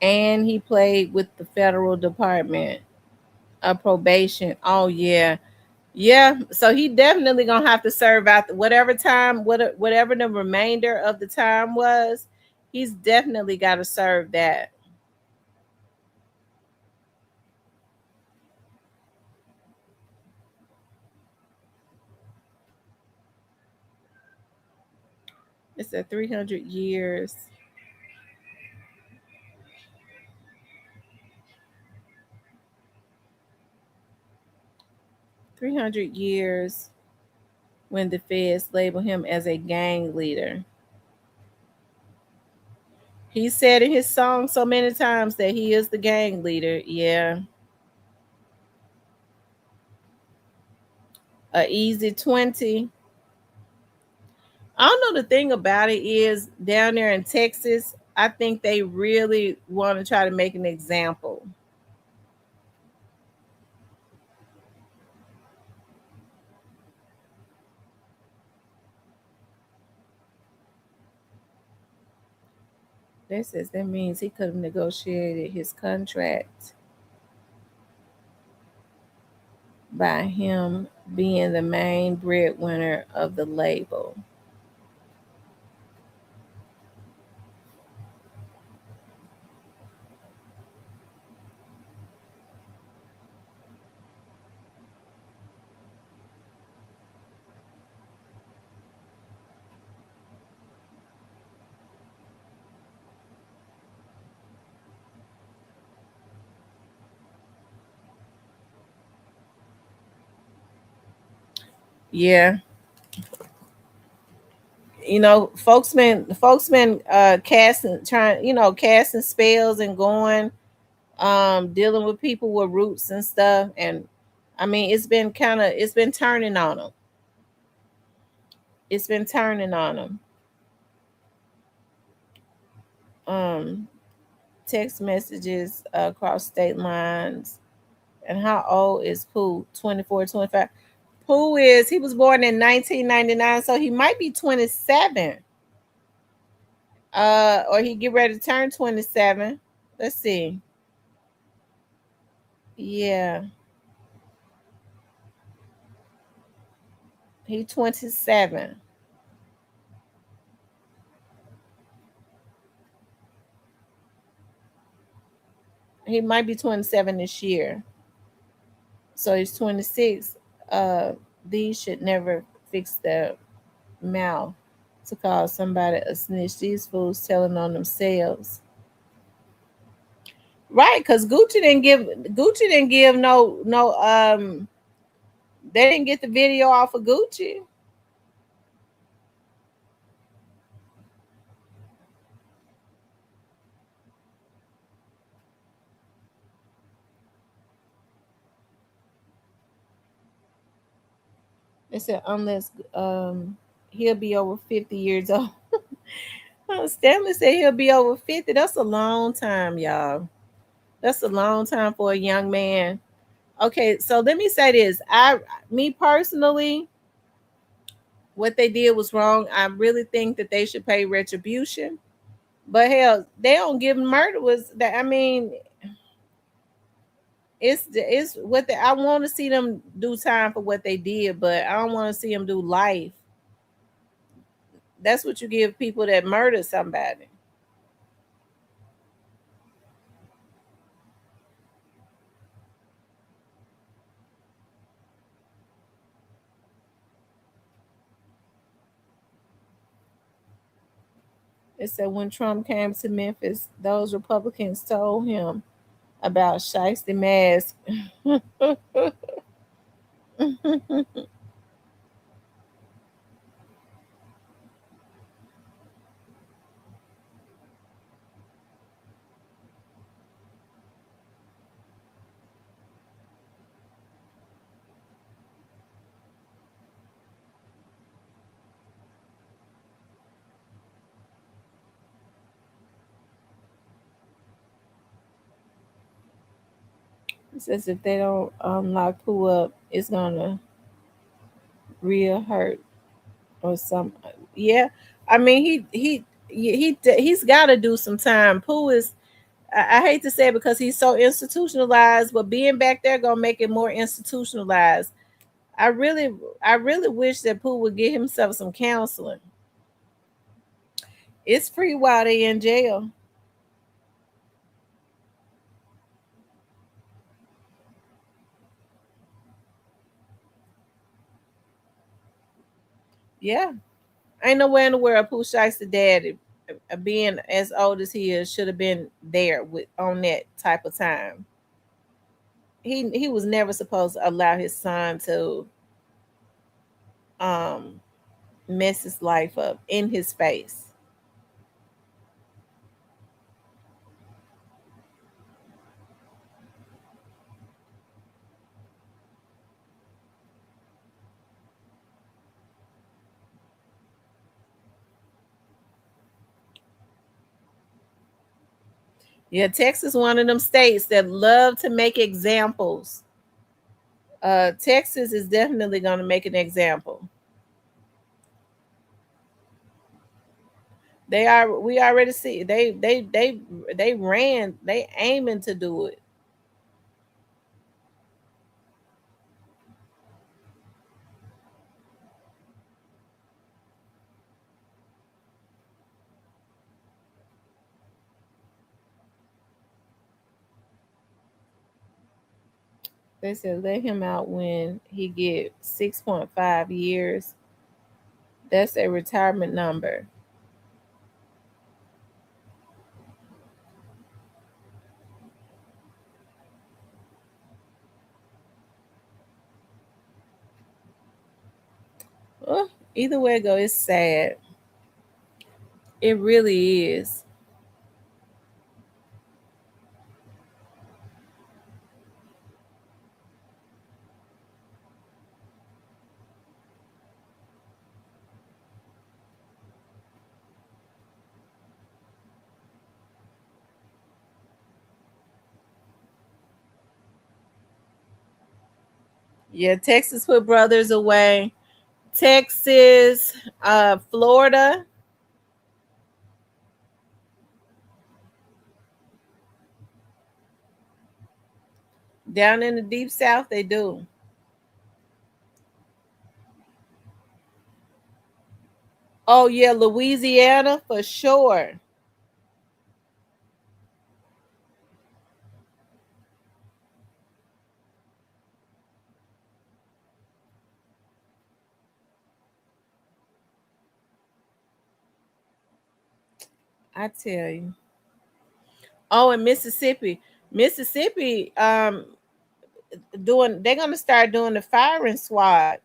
and he played with the federal department of probation. Oh yeah, yeah. So he definitely gonna have to serve out whatever time, whatever the remainder of the time was. He's definitely got to serve that. It's a 300 years. 300 years when the feds label him as a gang leader. He said in his song so many times that he is the gang leader. Yeah. A easy 20. I don't know. The thing about it is down there in Texas, I think they really want to try to make an example. That says that means he could have negotiated his contract by him being the main breadwinner of the label. Yeah, folks been casting, trying, casting spells and going, dealing with people with roots and stuff. And I mean, it's been turning on them. It's been turning on them. Um, Text messages across state lines. And how old is Pooh? 24, 25. Pooh he was born in 1999, so he might be 27. Or he get ready to turn 27. Let's see. Yeah, he 27. He might be 27 this year. So he's 26. These should never fix their mouth to call somebody a snitch. These fools telling on themselves. Right, because Gucci didn't give no they didn't get the video off of Gucci. They said unless he'll be over 50 years old. Stanley said he'll be over 50. That's a long time, y'all. That's a long time for a young man. Okay, so let me say this. Me personally, what they did was wrong. I really think that they should pay retribution. But hell, they don't give murderers that. I mean, it's what I want to see them do time for what they did, but I don't want to see them do life. That's what you give people that murder somebody. It said when Trump came to Memphis, those Republicans told him about shiesty mask. It says if they don't lock Pooh up, it's gonna real hurt or some. Yeah, I mean he's got to do some time. Pooh is. I hate to say it because he's so institutionalized, but being back there gonna make it more institutionalized. I really, I really wish that Pooh would get himself some counseling. It's free while they in jail. Yeah, ain't nowhere in the world Pooh Shiesty daddy, being as old as he is, should have been there with on that type of time. He was never supposed to allow his son to um mess his life up in his face. Yeah, Texas one of them states that love to make examples. Texas is definitely going to make an example. They are. We already see. They ran. They aiming to do it. They said let him out when he get 6.5 years. That's a retirement number. Oh, either way it go, it's sad. It really is. Yeah, Texas put brothers away. Texas, Florida. Down in the deep south, they do. Oh yeah, Louisiana for sure. I tell you. Oh, and Mississippi, Mississippi, doing they're gonna start doing the firing squad.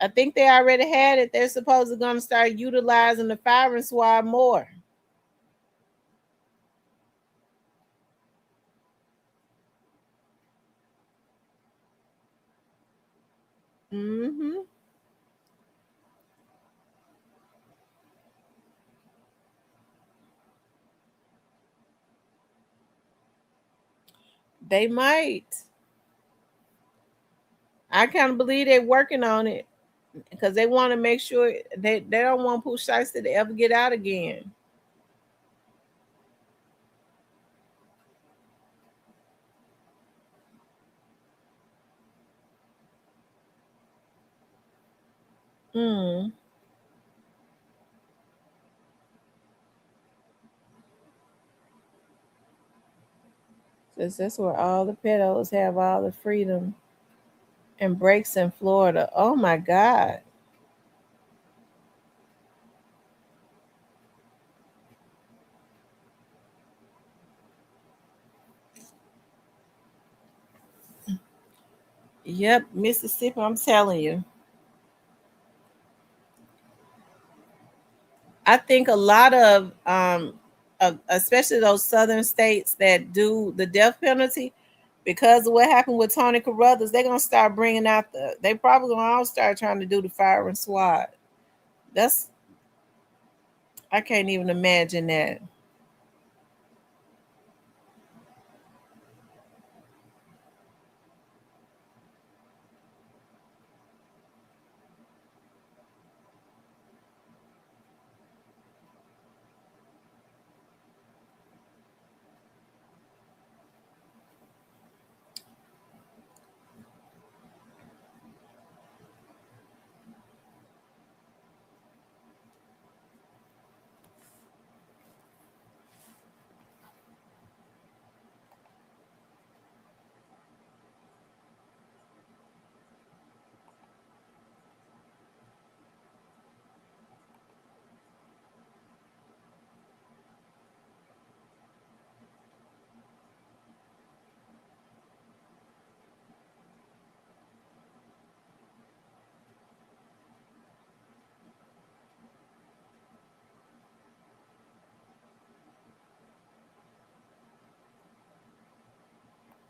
I think they already had it. They're supposed to gonna start utilizing the firing squad more. Mm-hmm. They might. I kind of believe they're working on it because they want to make sure they don't want Pooh Shiesty to ever get out again. Mm. 'Cause that's where all the pedos have all the freedom and breaks in Florida. Oh my God. Yep, Mississippi. I'm telling you. I think a lot of especially those southern states that do the death penalty, because of what happened with Tony Carruthers, they're gonna start bringing out they probably gonna all start trying to do the firing squad. That's I can't even imagine that.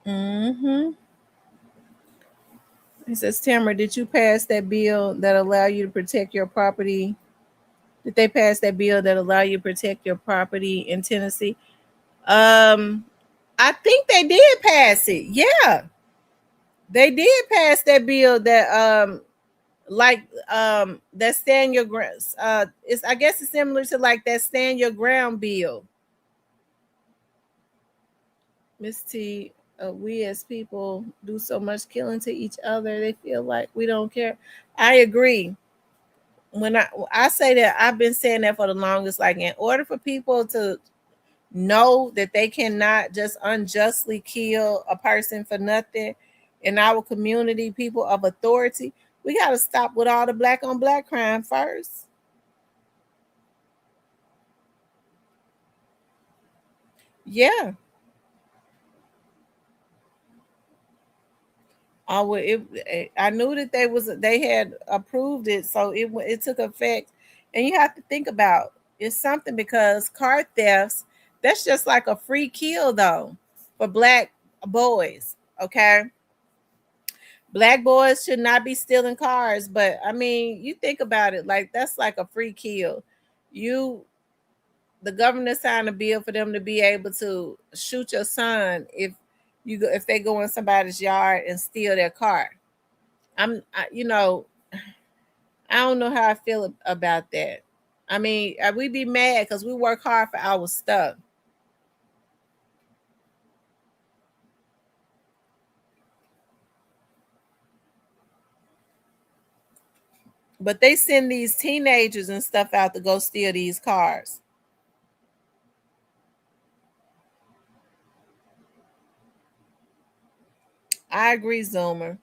Mm-hmm. It says, Tamara, did you pass that bill that allow you to protect your property? Did they pass that bill that allow you to protect your property in Tennessee? Um, I think they did pass it. Yeah, they did pass that bill that like that stand your ground. It's I guess it's similar to like that stand your ground bill. Miss T, we as people do so much killing to each other. They feel like we don't care. I agree. When I say that, I've been saying that for the longest. Like, in order for people to know that they cannot just unjustly kill a person for nothing in our community, people of authority, we got to stop with all the black on black crime first. Yeah. I knew that they had approved it, so it took effect. And you have to think about it's something because car thefts, that's just like a free kill though for black boys. Okay, black boys should not be stealing cars, but I mean, you think about it, like that's like a free kill. You The governor signed a bill for them to be able to shoot your son if they go in somebody's yard and steal their car. You know, I don't know how I feel about that. I mean, we be mad because we work hard for our stuff. But they send these teenagers and stuff out to go steal these cars. I agree, Zoomer.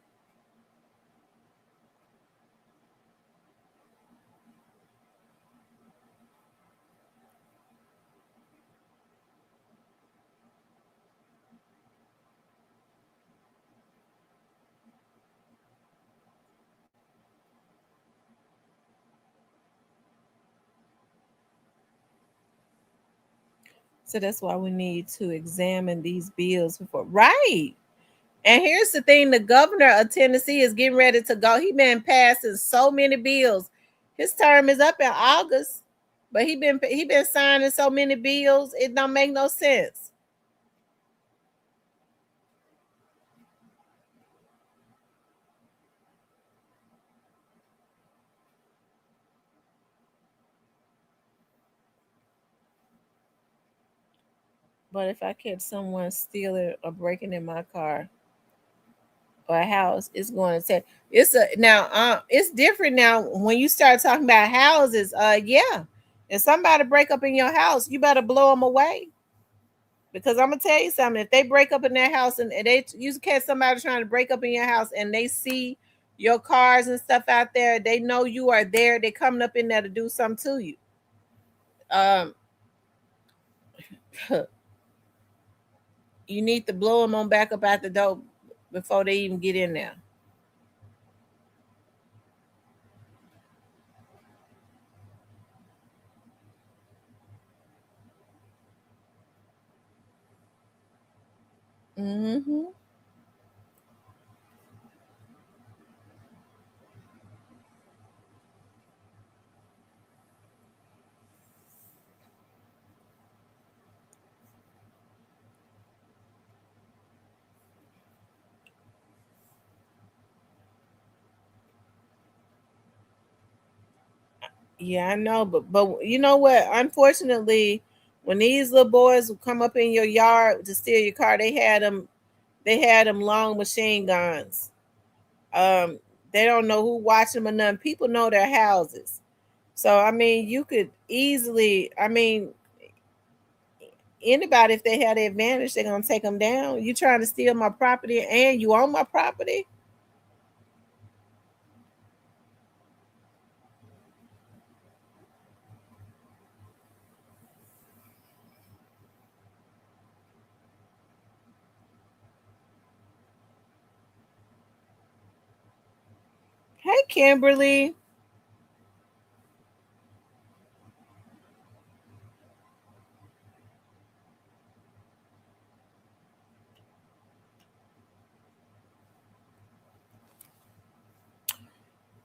So that's why we need to examine these bills before. Right. And here's the thing: the governor of Tennessee is getting ready to go. He been passing so many bills. His term is up in August, but he been signing so many bills. It don't make no sense. But if I catch someone stealing or breaking in my car or a house, it's going to take. It's a now. It's different now when you start talking about houses. Yeah, if somebody break up in your house, you better blow them away. Because I'm gonna tell you something. If they break up in their house and they you catch somebody trying to break up in your house and they see your cars and stuff out there, they know you are there. They coming up in there to do something to you. Um, you need to blow them on back up out the door before they even get in there. Hmm. Yeah, I know, but you know what? Unfortunately, when these little boys will come up in your yard to steal your car, they had them long machine guns. Um, they don't know who watching them or nothing. People know their houses. So I mean, you could easily. I mean, anybody if they had the advantage, they're gonna take them down. You trying to steal my property and you own my property? Hey, Kimberly.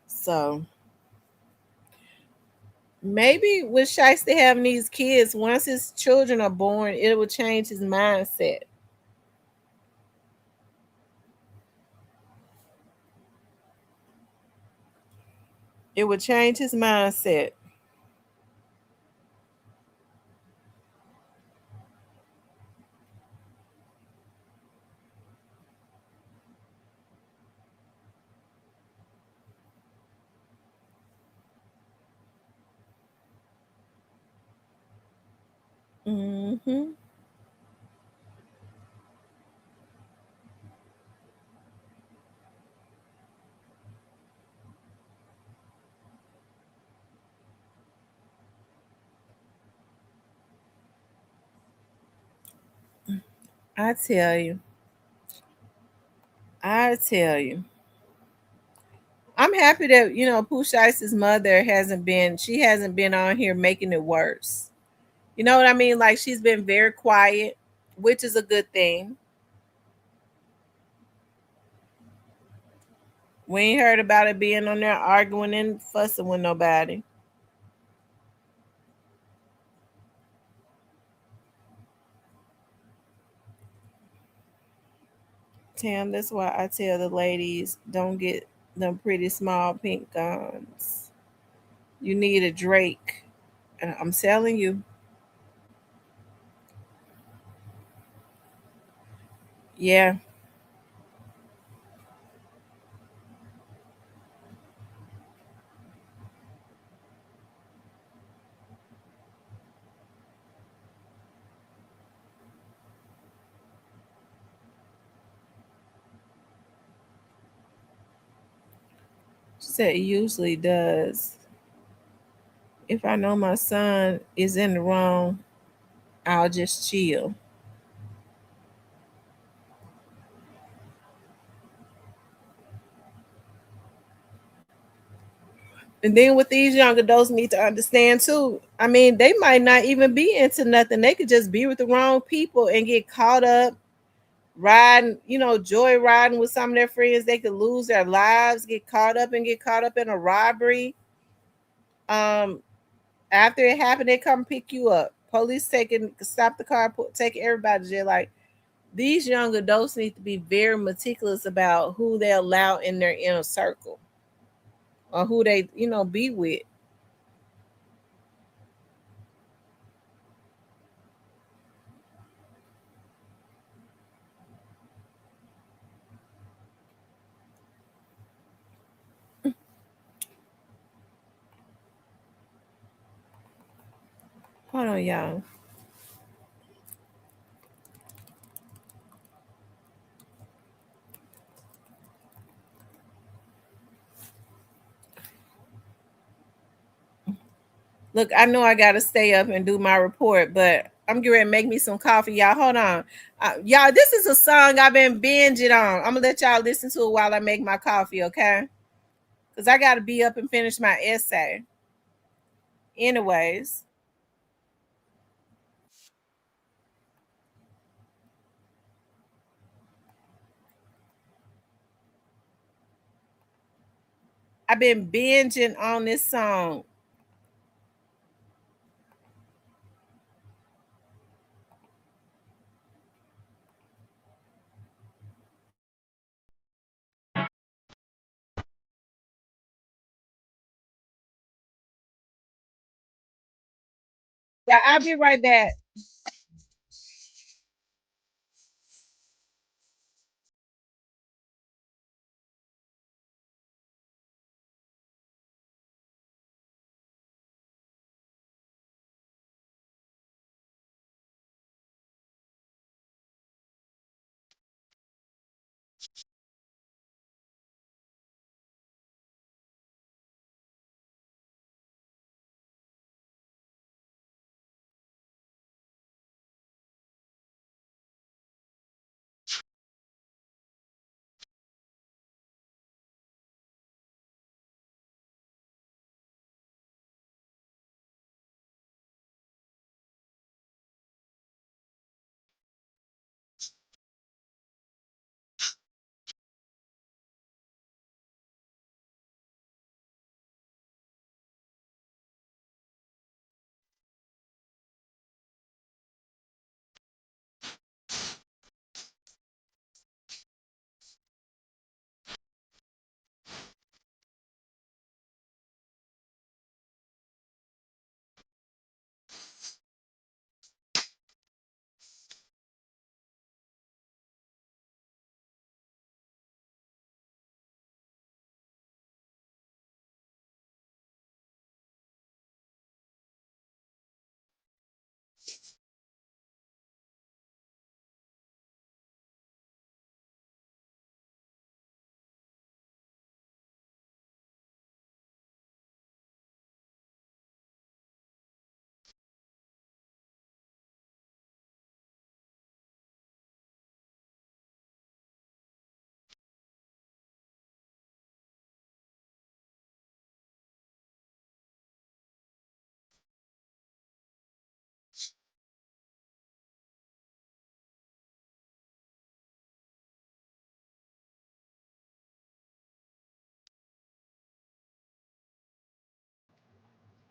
So maybe with Shiesty having these kids, once his children are born, it will change his mindset. It would change his mindset. Hmm. I tell you, I tell you. I'm happy that Pooh Shiesty's mother hasn't been on here making it worse. You know what I mean? Like she's been very quiet, which is a good thing. We ain't heard about it being on there arguing and fussing with nobody. Tam, that's why I tell the ladies don't get them pretty small pink guns. You need a Drake. And I'm telling you, yeah. She said it usually does. If I know my son is in the wrong, I'll just chill. And then what these young adults need to understand too, I mean, they might not even be into nothing. They could just be with the wrong people and get caught up riding, joy riding with some of their friends. They could lose their lives, get caught up in a robbery. Um, After it happened, they come pick you up. Police stop the car, take everybody to jail. Like these young adults need to be very meticulous about who they allow in their inner circle or who they, be with. Hold on, y'all. Look, I know I gotta stay up and do my report, but I'm getting ready to make me some coffee, y'all. Hold on, y'all. This is a song I've been binging on. I'm gonna let y'all listen to it while I make my coffee, okay? Because I gotta be up and finish my essay. Anyways, I've been binging on this song. Yeah, I'll be right back.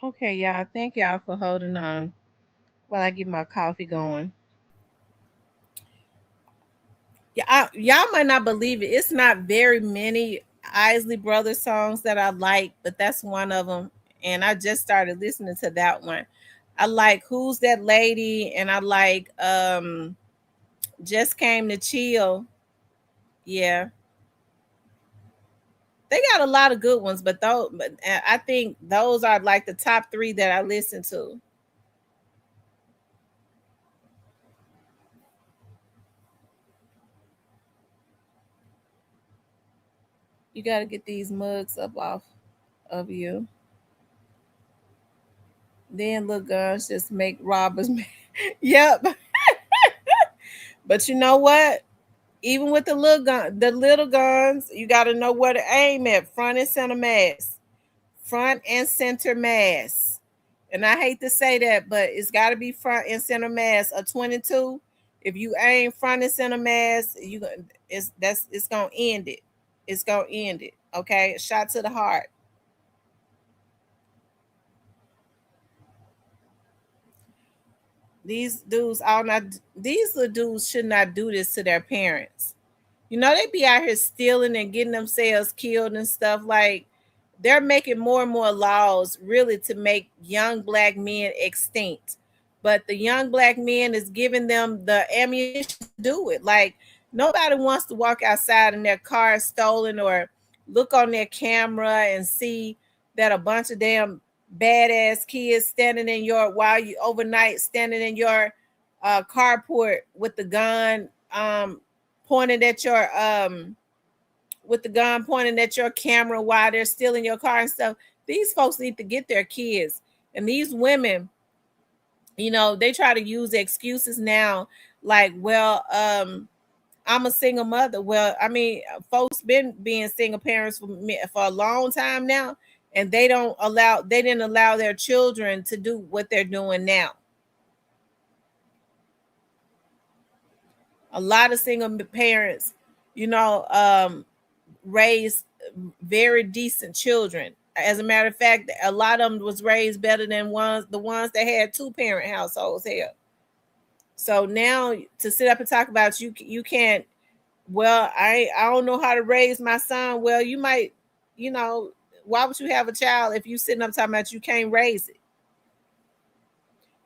Okay, y'all. Thank y'all for holding on while I get my coffee going. Yeah, y'all might not believe it. It's not very many Isley Brothers songs that I like, but that's one of them. And I just started listening to that one. I like "Who's That Lady," and I like "Just Came to Chill." Yeah, they got a lot of good ones, but I think those are like the top three that I listen to. You got to get these mugs up off of you. Then little guns just make robbers. Yep. But you know what? Even with the little guns, you got to know where to aim at. Front and center mass. Front and center mass. And I hate to say that, but it's got to be front and center mass. A 22, if you aim front and center mass, it's gonna end it. It's gonna end it. Okay, a shot to the heart. These dudes all not. These little dudes should not do this to their parents. You know, they be out here stealing and getting themselves killed and stuff. Like, they're making more and more laws really to make young black men extinct. But the young black men is giving them the ammunition to do it. Like, nobody wants to walk outside and their car is stolen, or look on their camera and see that a bunch of damn badass kids standing in your while you overnight standing in your carport with the gun pointed at your with the gun pointing at your camera while they're stealing your car and stuff. These folks need to get their kids. And these women, you know, they try to use excuses now, like, well, I'm a single mother. Well, I mean, folks been being single parents for a long time now, and they didn't allow their children to do what they're doing now. A lot of single parents, you know, raised very decent children. As a matter of fact, a lot of them was raised better than the ones that had two parent households here. So now to sit up and talk about you can't. Well, I don't know how to raise my son. Well, you might, you know, why would you have a child if you sitting up talking about you can't raise it?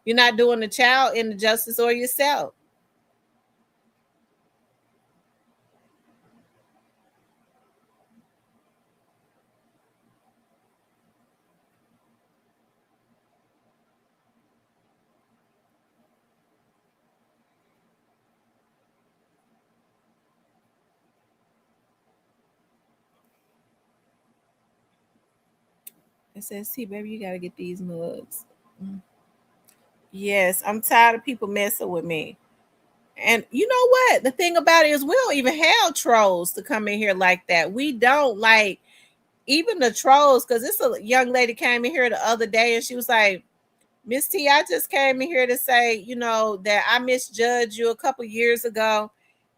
You're not doing the child any justice or yourself. It says, "See, baby, you gotta get these mugs." Mm. Yes, I'm tired of people messing with me. And you know what? The thing about it is, we don't even have trolls to come in here like that. We don't, like, even the trolls, because this a young lady came in here the other day and she was like, Miss T, I just came in here to say, you know, that I misjudged you a couple years ago,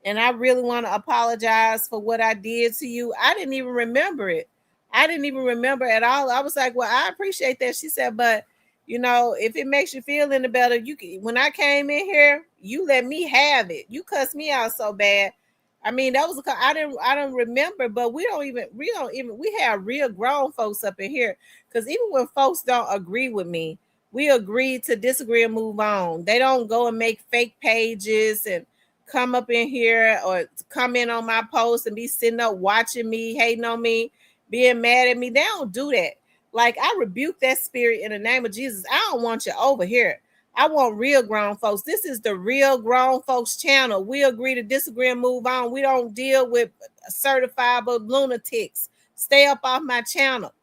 and I really want to apologize for what I did to you. I didn't even remember it. I didn't even remember at all. I was like, well, I appreciate that. She said, but you know, if it makes you feel any better, you can, when I came in here, you let me have it. You cussed me out so bad. I mean, that was I don't remember, but we have real grown folks up in here. Because even when folks don't agree with me, we agree to disagree and move on. They don't go and make fake pages and come up in here or comment on my post and be sitting up watching me, hating on me, being mad at me. They don't do that. Like, I rebuke that spirit in the name of Jesus. I don't want you over here. I want real grown folks. This is the real grown folks channel. We agree to disagree and move on. We don't deal with certifiable lunatics. Stay up off my channel.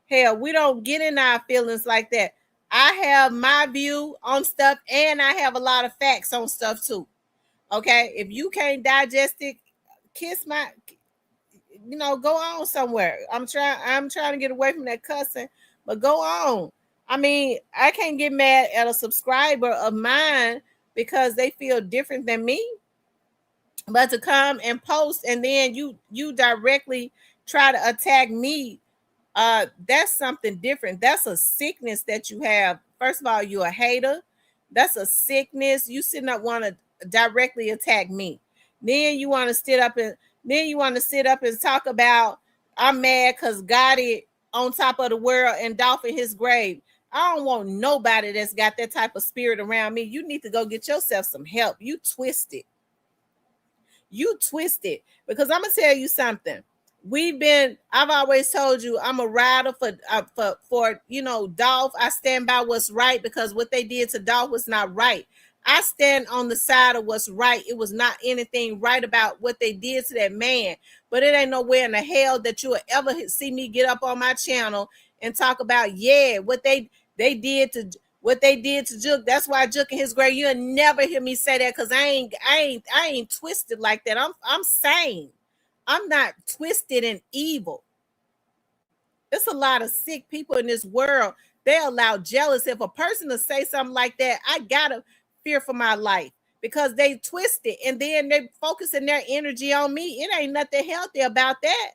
Hell, we don't get in our feelings like that. I have my view on stuff, and I have a lot of facts on stuff too. Okay, if you can't digest it, kiss my, you know, go on somewhere. I'm trying to get away from that cussing, but go on. I mean, I can't get mad at a subscriber of mine because they feel different than me. But to come and post and then you directly try to attack me, that's something different. That's a sickness that you have. First of all, you're a hater. That's a sickness. You should not want to directly attack me. Then you want to sit up and talk about, I'm mad because Gotti on top of the world and Dolph in his grave. I don't want nobody that's got that type of spirit around me. You need to go get yourself some help. You twisted. You twisted. Because I'm gonna tell you something. I've always told you I'm a rider for you know, Dolph. I stand by what's right because what they did to Dolph was not right. I stand on the side of what's right. It was not anything right about what they did to that man, but it ain't nowhere in the hell that you will ever see me get up on my channel and talk about what they did to what they did to Juke. That's why Juke in his grave. You'll never hear me say that because I ain't twisted like that. I'm sane. I'm not twisted and evil. There's a lot of sick people in this world. They allow jealous. If a person to say something like that, I gotta fear for my life because they twist it and then they focusing their energy on me. It ain't nothing healthy about that.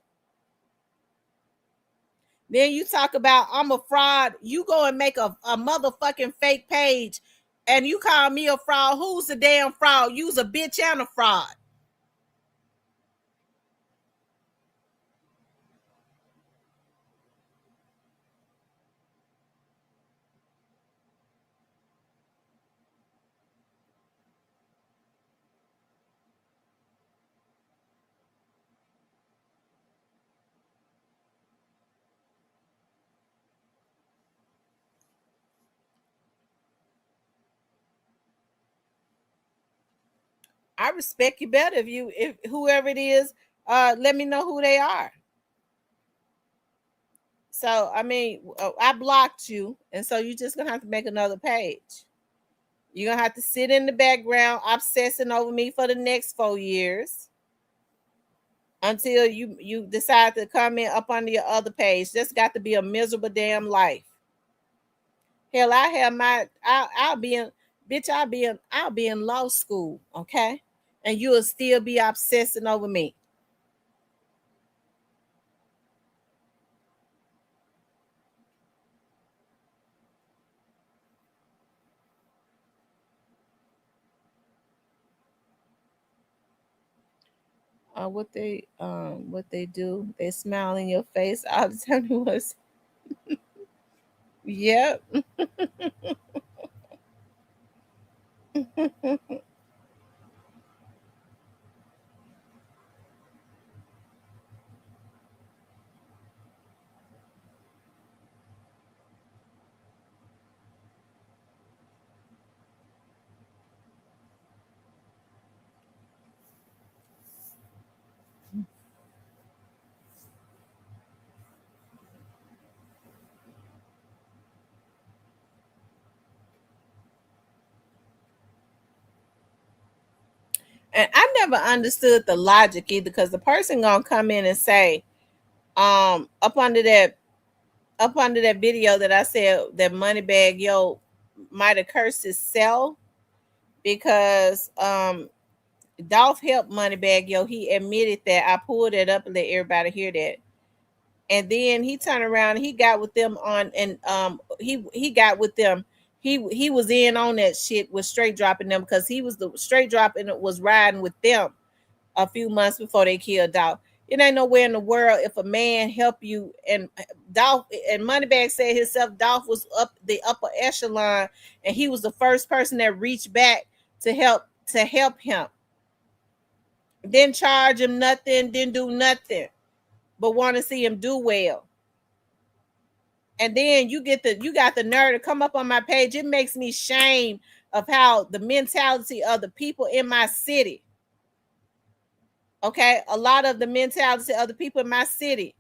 Then you talk about I'm a fraud. You go and make a motherfucking fake page and you call me a fraud. Who's a damn fraud? You's a bitch and a fraud. I respect you better if whoever it is, let me know who they are. So I mean, I blocked you, and so you're just gonna have to make another page. You're gonna have to sit in the background, obsessing over me for the next 4 years until you decide to comment up on your other page. That's got to be a miserable damn life. Hell, I have my I'll be in bitch. I'll be in law school, okay, and you'll still be obsessing over me. What they do, they smile in your face all the time. Was Yep. And I never understood the logic either, because the person gonna come in and say, up under that video that I said that Moneybag Yo might have cursed himself because Dolph helped Moneybag Yo. He admitted that. I pulled it up and let everybody hear that. And then he turned around and he got with them on and he got with them. He was in on that shit with straight dropping them because he was the straight dropping was riding with them a few months before they killed Dolph. It ain't nowhere in the world if a man help you and Dolph and Moneybag said himself Dolph was up the upper echelon and he was the first person that reached back to help him. Didn't charge him nothing, didn't do nothing, but want to see him do well. And then you got the nerve to come up on my page. It makes me shame of how the mentality of the people in my city. Okay, a lot of the mentality of the people in my city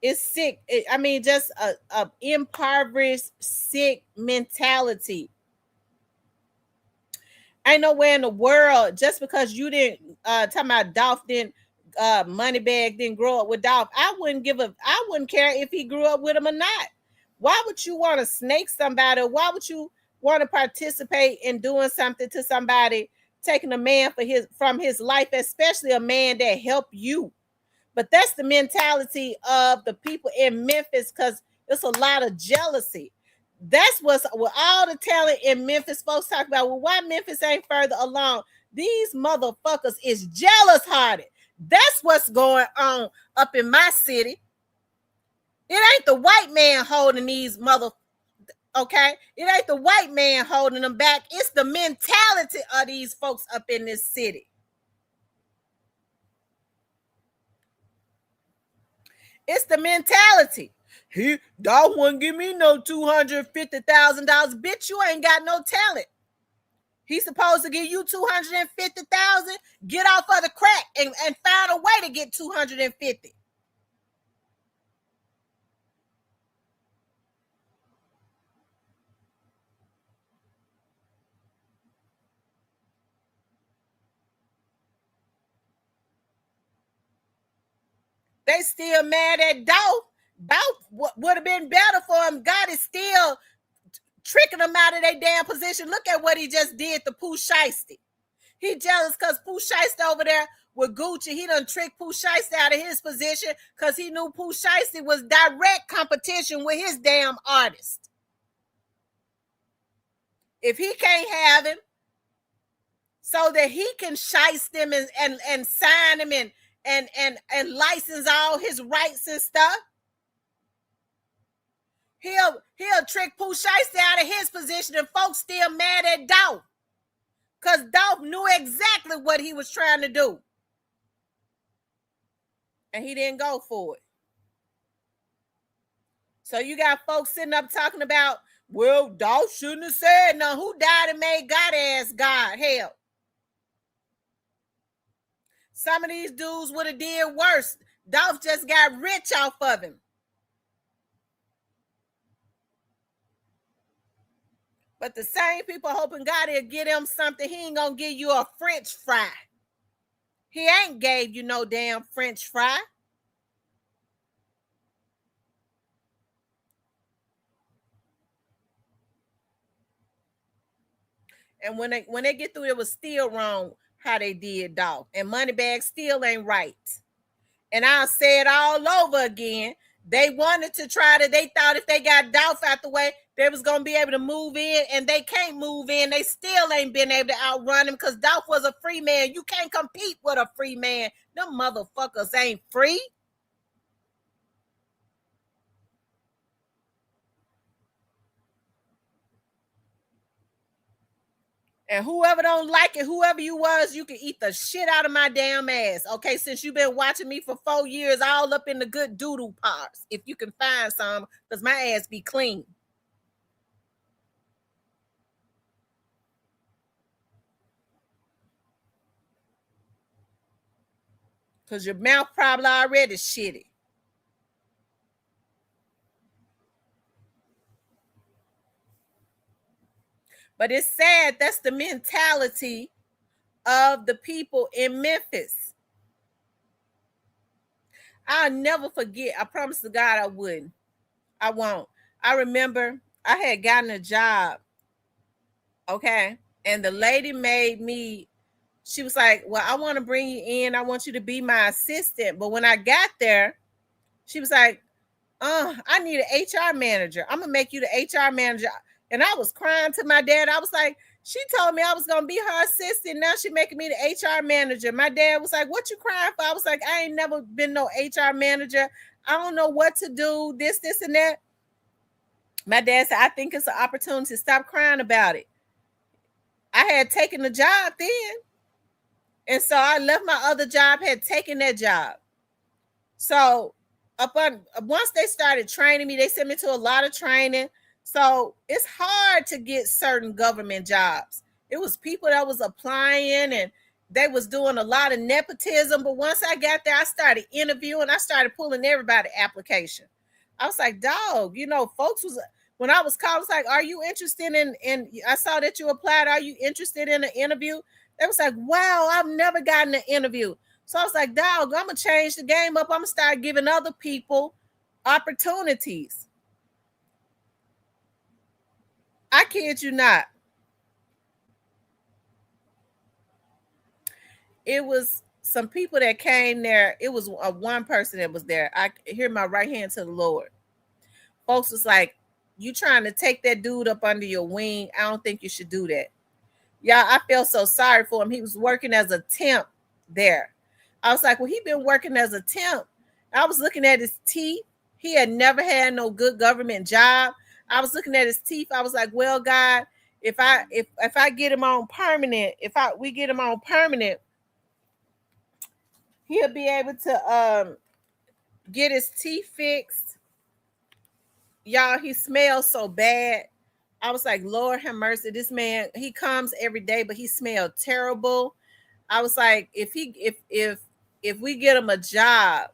is sick. I mean, just a impoverished, sick mentality. Ain't nowhere in the world just because you didn't talking about Dolph didn't Moneybag didn't grow up with Dolph. I wouldn't care if he grew up with him or not. Why would you want to snake somebody? Why would you want to participate in doing something to somebody, taking a man from his life, especially a man that helped you? But that's the mentality of the people in Memphis because there's a lot of jealousy. That's what's with all the talent in Memphis. Folks talk about, well, why Memphis ain't further along? These motherfuckers is jealous hearted. That's what's going on up in my city. It ain't the white man holding these mother. Okay, it ain't the white man holding them back. It's the mentality of these folks up in this city. It's the mentality. He dog wouldn't give me no $250,000. Bitch, you ain't got no talent. He's supposed to give you 250,000. Get off of the crack and find a way to get 250. They still mad at Dolph. Dolph would have been better for him. God is still tricking them out of their damn position. Look at what he just did to Pooh Shiesty. He jealous because Pooh Shiesty over there with Gucci. He done tricked Pooh Shiesty out of his position because he knew Pooh Shiesty was direct competition with his damn artist. If he can't have him, so that he can shiest him and sign him and license all his rights and stuff, he'll trick Pooh Shiesty out of his position, and folks still mad at Dolph because Dolph knew exactly what he was trying to do, and he didn't go for it. So you got folks sitting up talking about, well, Dolph shouldn't have said no. Who died and made God ask God? Hell, some of these dudes would have did worse. Dolph just got rich off of him. But the same people hoping God will get him something, he ain't gonna give you a French fry. He ain't gave you no damn French fry. And when they get through, it was still wrong how they did Dolph. And Moneybag still ain't right. And I'll say it all over again. They wanted to they thought if they got Dolph out the way, they was going to be able to move in, and they can't move in. They still ain't been able to outrun him because Dolph was a free man. You can't compete with a free man. Them motherfuckers ain't free. And whoever don't like it, whoever you was, you can eat the shit out of my damn ass. Okay, since you've been watching me for 4 years, all up in the good doodle parts. If you can find some, because my ass be clean. Because your mouth probably already shitty. But it's sad. That's the mentality of the people in Memphis. I'll never forget. I promise to God I wouldn't. I won't. I remember I had gotten a job. Okay. And the lady made me, she was like, well, I want to bring you in. I want you to be my assistant. But when I got there, she was like, I need an HR manager. I'm going to make you the HR manager. And I was crying to my dad. I was like, she told me I was going to be her assistant. Now she making me the HR manager. My dad was like, what you crying for? I was like, I ain't never been no HR manager. I don't know what to do, this, and that. My dad said, I think it's an opportunity. Stop crying about it. I had taken the job then. And so I left my other job, had taken that job. So once they started training me, they sent me to a lot of training. So it's hard to get certain government jobs. It was people that was applying and they was doing a lot of nepotism. But once I got there, I started interviewing. I started pulling everybody application. I was like, dog, folks was, when I was called, I was like, are you interested in I saw that you applied. Are you interested in an interview? They was like, wow, I've never gotten an interview. So I was like, dog, I'm going to change the game up. I'm going to start giving other people opportunities. I kid you not. It was some people that came there. It was one person that was there. I hear my right hand to the Lord. Folks was like, you trying to take that dude up under your wing. I don't think you should do that. Y'all, I felt so sorry for him. He was working as a temp there. I was like, well, he been working as a temp. I was looking at his teeth. He had never had no good government job. I was looking at his teeth. I was like, well, God, if I get him on permanent, we get him on permanent, he'll be able to get his teeth fixed. Y'all, he smells so bad. I was like, Lord have mercy. This man, he comes every day, but he smelled terrible. I was like, if we get him a job,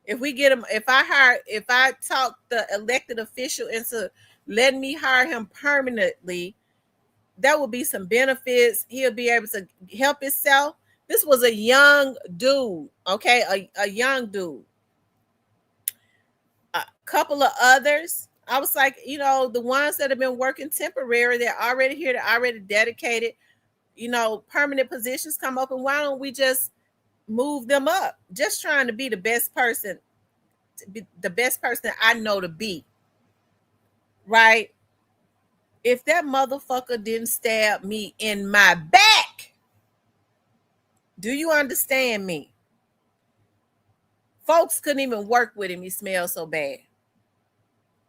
if we get him, if I talk the elected official into letting me hire him permanently, there will be some benefits. He'll be able to help himself. This was a young dude, okay, a young dude. A couple of others. I was like, the ones that have been working temporary, they're already here, they're already dedicated. Permanent positions come up, and why don't we just move them up? Just trying to be the best person, to be the best person I know to be, right? If that motherfucker didn't stab me in my back, do you understand me? Folks couldn't even work with him. He smelled so bad.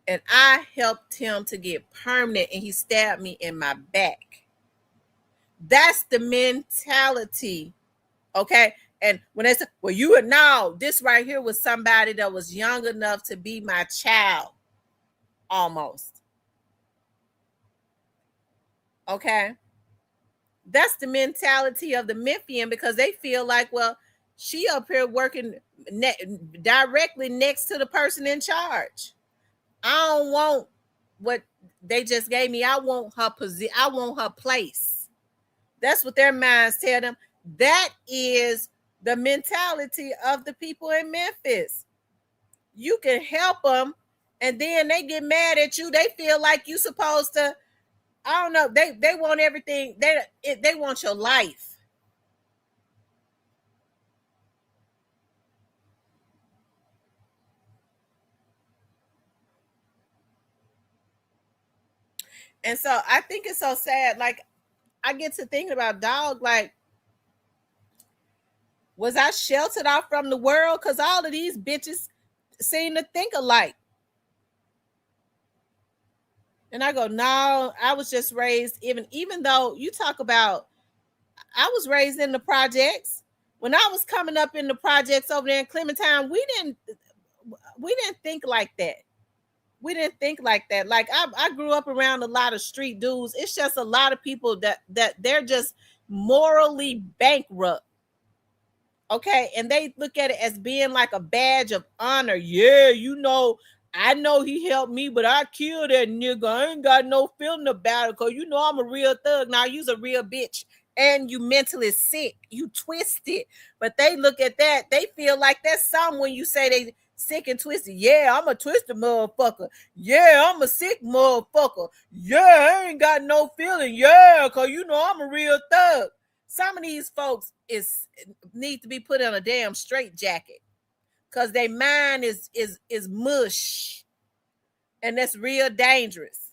And I helped him to get permanent, and he stabbed me in my back. That's the mentality. Okay. And when they say, well, you are now, this right here was somebody that was young enough to be my child almost. Okay. That's the mentality of the Memphian, because they feel like, well, she up here working directly next to the person in charge. I don't want what they just gave me. I want her position. I want her place. That's what their minds tell them. That is the mentality of the people in Memphis. You can help them, and then they get mad at you. They feel like you supposed to. I don't know. They want everything. They want your life. And so I think it's so sad. Like, I get to thinking about, dog, like, was I sheltered out from the world? Because all of these bitches seem to think alike. And I go, no, I was just raised, even though you talk about, I was raised in the projects. When I was coming up in the projects over there in Clementine, we didn't think like that. We didn't think like that. Like, I grew up around a lot of street dudes. It's just a lot of people that they're just morally bankrupt. Okay, and they look at it as being like a badge of honor. Yeah, I know he helped me, but I killed that nigga. I ain't got no feeling about it, because I'm a real thug. Now you's a real bitch, and you mentally sick, you twisted. But they look at that, they feel like that's something when you say they sick and twisted. Yeah, I'm a twisted motherfucker. Yeah, I'm a sick motherfucker. Yeah, I ain't got no feeling. Yeah, because I'm a real thug. Some of these folks need to be put in a damn straight jacket, because their mind is mush, and that's real dangerous.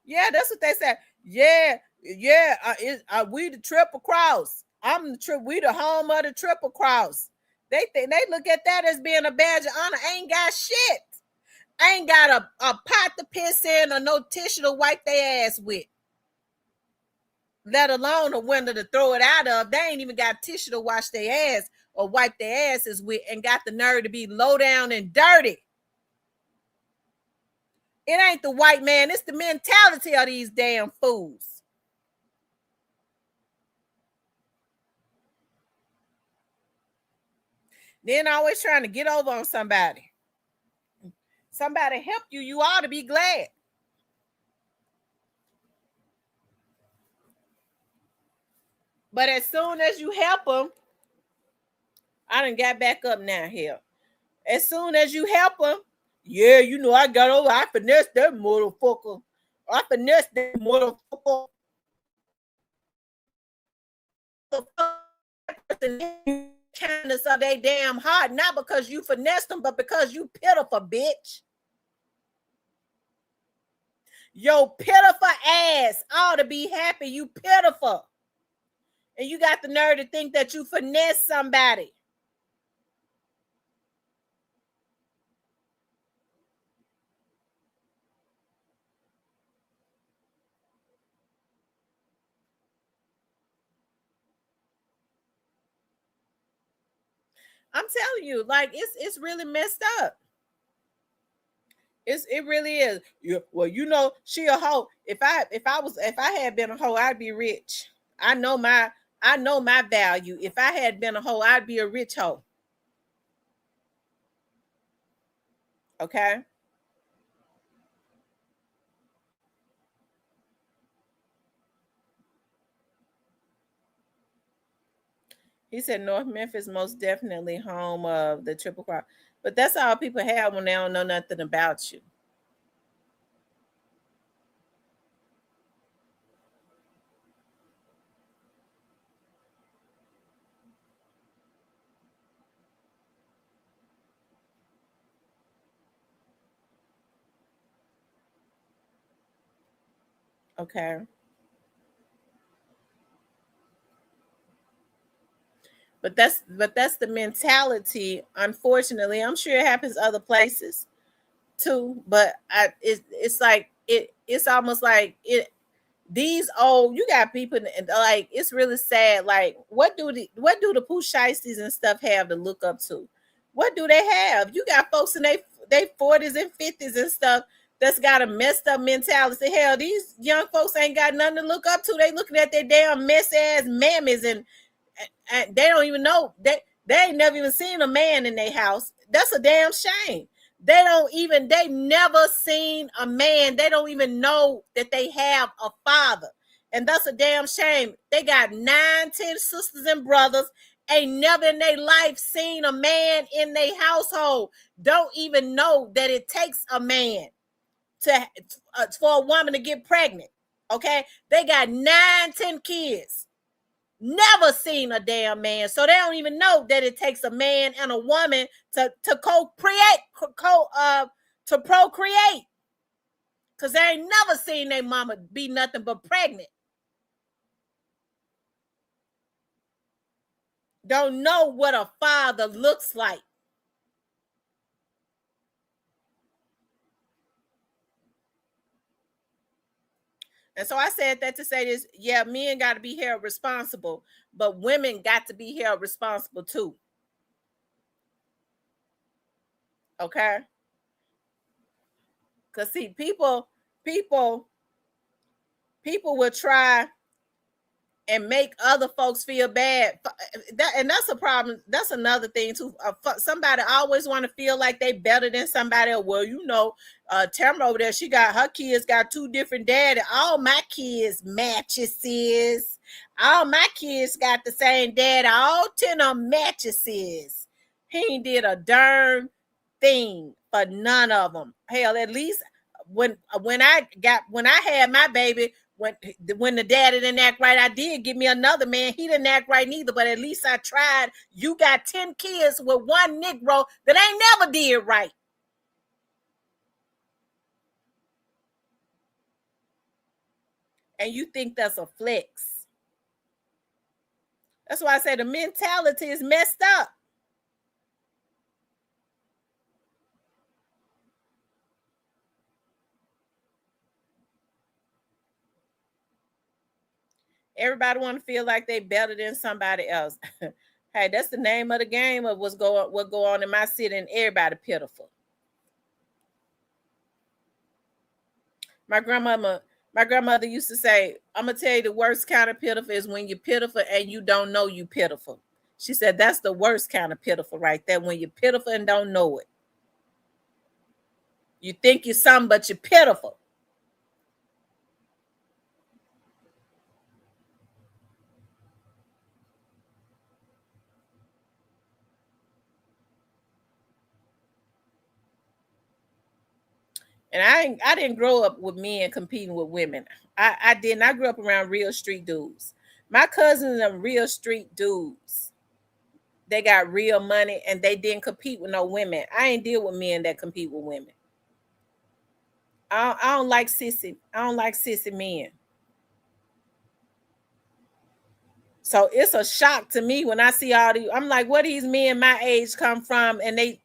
Yeah, that's what they said. Yeah, yeah. We the triple cross. I'm the trip. We the home of the triple cross. They look at that as being a badge of honor. I ain't got shit. I ain't got a pot to piss in or no tissue to wipe their ass with, let alone a window to throw it out of. They ain't even got tissue to wash their ass or wipe their asses with, and got the nerve to be low down and dirty. It ain't the white man, it's the mentality of these damn fools. Then always trying to get over on somebody. Somebody help you, you ought to be glad. But as soon as you help them, I done got back up now here. As soon as you help them, yeah, I got over. I finessed that motherfucker. I finessed that motherfucker. Kindness of they damn heart, not because you finessed them, but because you pitiful, bitch. Your pitiful ass ought to be happy. You pitiful. And you got the nerve to think that you finesse somebody. I'm telling you, like it's really messed up. It really is. Well, she a hoe. If I had been a hoe, I'd be rich. I know my I know my value. If I had been a hoe, I'd be a rich hoe. Okay. He said North Memphis most definitely home of the triple cross. But that's all people have when they don't know nothing about you. Okay. But that's the mentality. Unfortunately, I'm sure it happens other places too. But it's like it's almost like it these old you got people like it's really sad. Like what do the pooh shiesties and stuff have to look up to? What do they have? You got folks in they 40s and 50s and stuff that's got a messed up mentality. Hell, these young folks ain't got nothing to look up to. They looking at their damn mess ass mammies and they don't even know they ain't never even seen a man in their house. That's a damn shame. They never seen a man. They don't even know that they have a father. And that's a damn shame. They got 9, 10 sisters and brothers, ain't never in their life seen a man in their household. Don't even know that it takes a man to for a woman to get pregnant. Okay, they got 9, 10 kids, never seen a damn man, so they don't even know that it takes a man and a woman to to procreate, because they ain't never seen their mama be nothing but pregnant. Don't know what a father looks like. And so I said that to say this: yeah, men got to be held responsible, but women got to be held responsible too. Okay, because see, people people will try and make other folks feel bad. And that's a problem. That's another thing too. Somebody always want to feel like they better than somebody else. Well, Tamara over there, she got her kids got two different daddy. All my kids mattresses. All my kids got the same daddy. All 10 of them mattresses. He ain't did a darn thing for none of them. Hell, at least when I had my baby, when the daddy didn't act right, I did give me another man. He didn't act right neither, but at least I tried. You got 10 kids with one Negro that ain't never did right. And you think that's a flex. That's why I say the mentality is messed up. Everybody want to feel like they better than somebody else. Hey, that's the name of the game of what go on in my city, and everybody pitiful. My grandmama, my grandmother used to say, I'm gonna tell you the worst kind of pitiful is when you're pitiful and you don't know you pitiful. She said that's the worst kind of pitiful right there, when you're pitiful and don't know it. You think you're something, but you're pitiful. And I didn't grow up with men competing with women. I didn't. I grew up around real street dudes. My cousins are real street dudes. They got real money and they didn't compete with no women. I ain't deal with men that compete with women. I don't like sissy. I don't like sissy men. So it's a shock to me when I see all these. I'm like, where these men my age come from? And they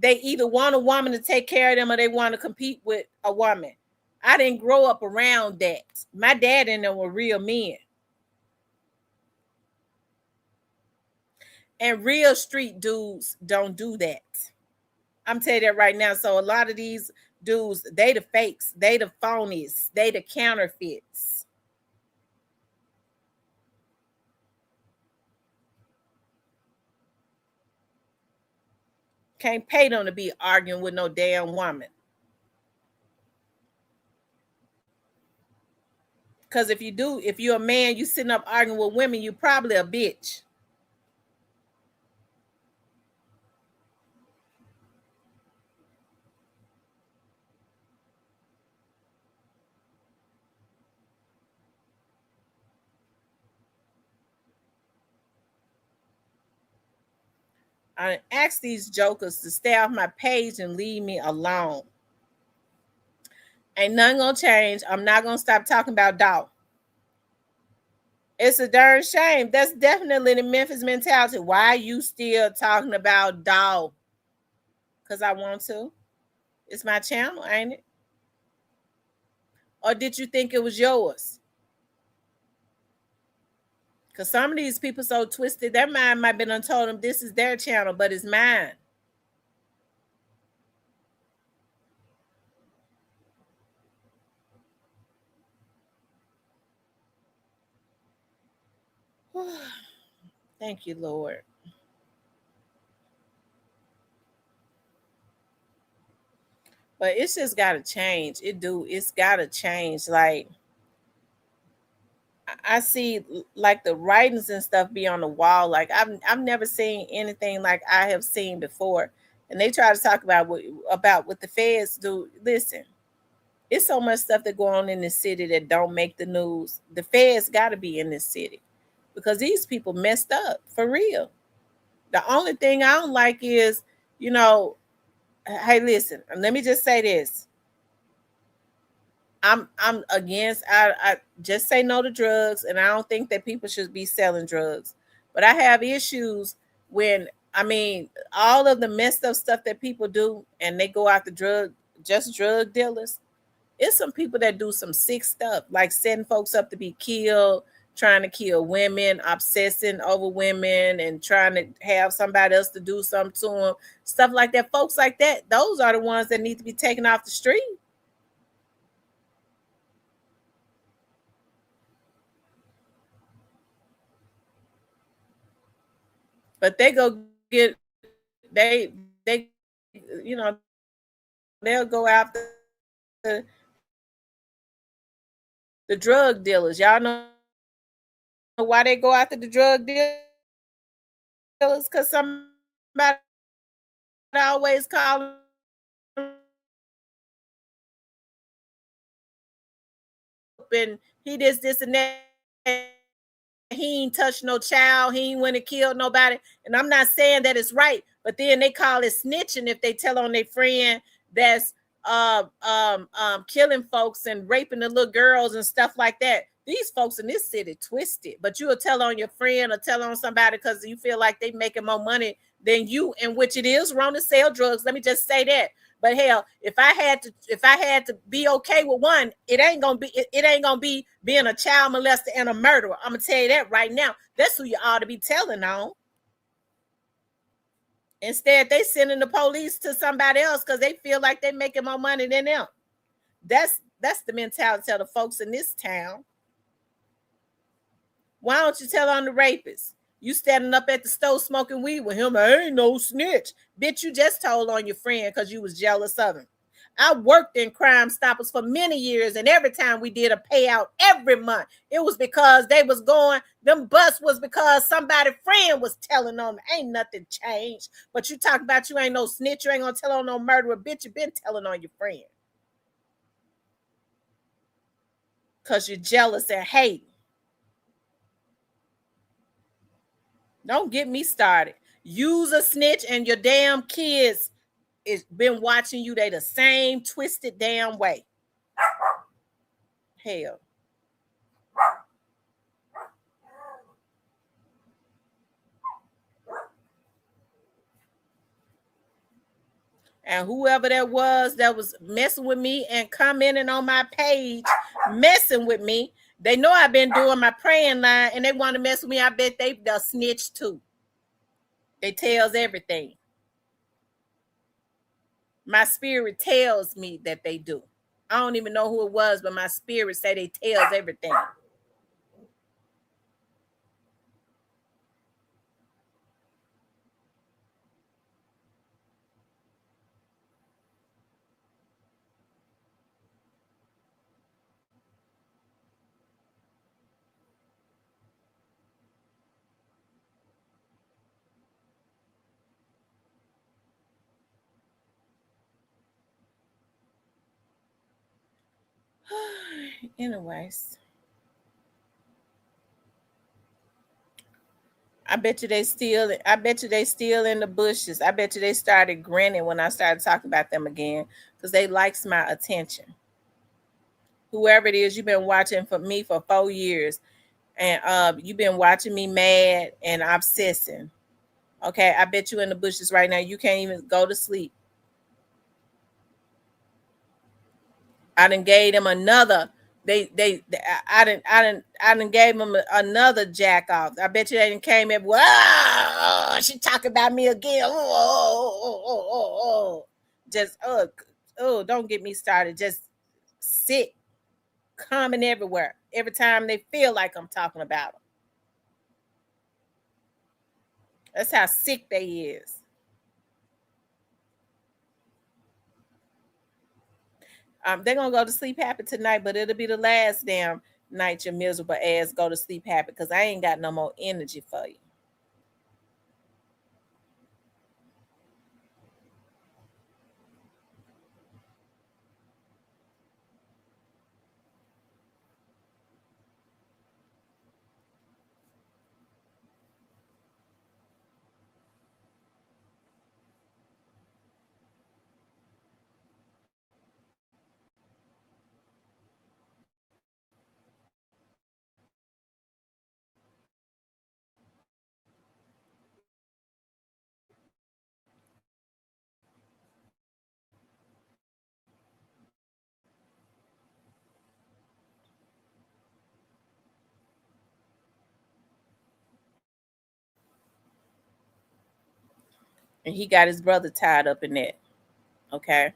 either want a woman to take care of them or they want to compete with a woman. I didn't grow up around that. My dad and them were real men. And real street dudes don't do that. I'm telling you that right now. So a lot of these dudes, they the fakes, they the phonies, they the counterfeits. Can't pay them to be arguing with no damn woman. Because if you do, if you're a man, you sitting up arguing with women, you probably a bitch. I ask these jokers to stay off my page and leave me alone. Ain't nothing gonna change. I'm not gonna stop talking about dog. It's a darn shame. That's definitely the Memphis mentality. Why are you still talking about dog? Because I want to. It's my channel, ain't it? Or did you think it was yours? Because some of these people so twisted, their mind might have been told them this is their channel, but it's mine. Thank you, Lord. But it's just gotta change. It's gotta change. Like I see like the writings and stuff be on the wall. Like I've never seen anything like I have seen before. And they try to talk about what the feds do. Listen, it's so much stuff that go on in the city that don't make the news. The feds got to be in this city because these people messed up for real. The only thing I don't like is, you know, hey, listen, let me just say this. I'm against I just say no to drugs, and I don't think that people should be selling drugs. But I have issues when I mean all of the messed up stuff that people do and they go after drug dealers. It's some people that do some sick stuff, like setting folks up to be killed, trying to kill women, obsessing over women, and trying to have somebody else to do something to them. Stuff like that. Folks like that, those are the ones that need to be taken off the street. But they go get they you know they'll go after the, the drug dealers. Y'all know why they go after the drug dealers? Because somebody always call and he this and that. He ain't touched no child. He ain't went and killed nobody. And I'm not saying that it's right, but then they call it snitching if they tell on their friend that's killing folks and raping the little girls and stuff like that. These folks in this city twisted, but you'll tell on your friend or tell on somebody because you feel like they making more money than you, in which it is wrong to sell drugs. Let me just say that. But hell, if I had to be okay with one, it ain't gonna be being a child molester and a murderer. I'm gonna tell you that right now. That's who you ought to be telling on. Instead, they sending the police to somebody else because they feel like they making more money than them. That's the mentality of the folks in this town. Why don't you tell on the rapist? You standing up at the stove smoking weed with him. I ain't no snitch. Bitch, you just told on your friend because you was jealous of him. I worked in Crime Stoppers for many years, and every time we did a payout every month, it was because they was going, them bus was because somebody friend was telling on them. Ain't nothing changed. But you talk about you ain't no snitch, you ain't gonna tell on no murderer, bitch, you been telling on your friend. Because you're jealous and hate. Don't get me started. Use a snitch and your damn kids is been watching you. They the same twisted damn way. Hell. And whoever that was messing with me and commenting on my page, messing with me, they know I've been doing my praying line and they want to mess with me. I bet they'll snitch too. It tells everything. My spirit tells me that they do. I don't even know who it was, but my spirit say they tells everything. Anyways, I bet you they still. I bet you they still in the bushes. I bet you they started grinning when I started talking about them again because they likes my attention. Whoever it is, you've been watching for me for 4 years, and you've been watching me mad and obsessing. Okay, I bet you in the bushes right now. You can't even go to sleep. I done gave them another. I done gave them another jack off. I bet you they done came in. Whoa, she talking about me again. Oh. Just don't get me started. Just sick, coming everywhere. Every time they feel like I'm talking about them. That's how sick they is. They're gonna go to sleep happy tonight, but it'll be the last damn night your miserable ass go to sleep happy because I ain't got no more energy for you. And he got his brother tied up in that. Okay,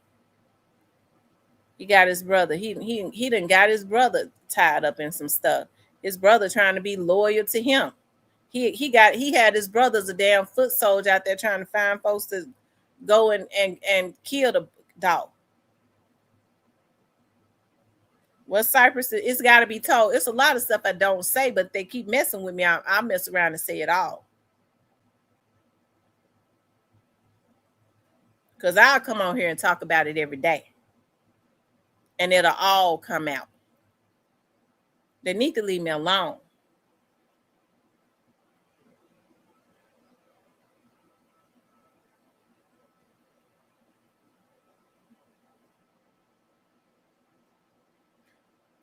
he got his brother. He done got his brother tied up in some stuff. His brother trying to be loyal to him. He had his brother's a damn foot soldier out there trying to find folks to go and kill the dog. Well, Cypress, it's got to be told. It's a lot of stuff I don't say, but they keep messing with me. I'll mess around and say it all. Because I'll come on here and talk about it every day. And it'll all come out. They need to leave me alone.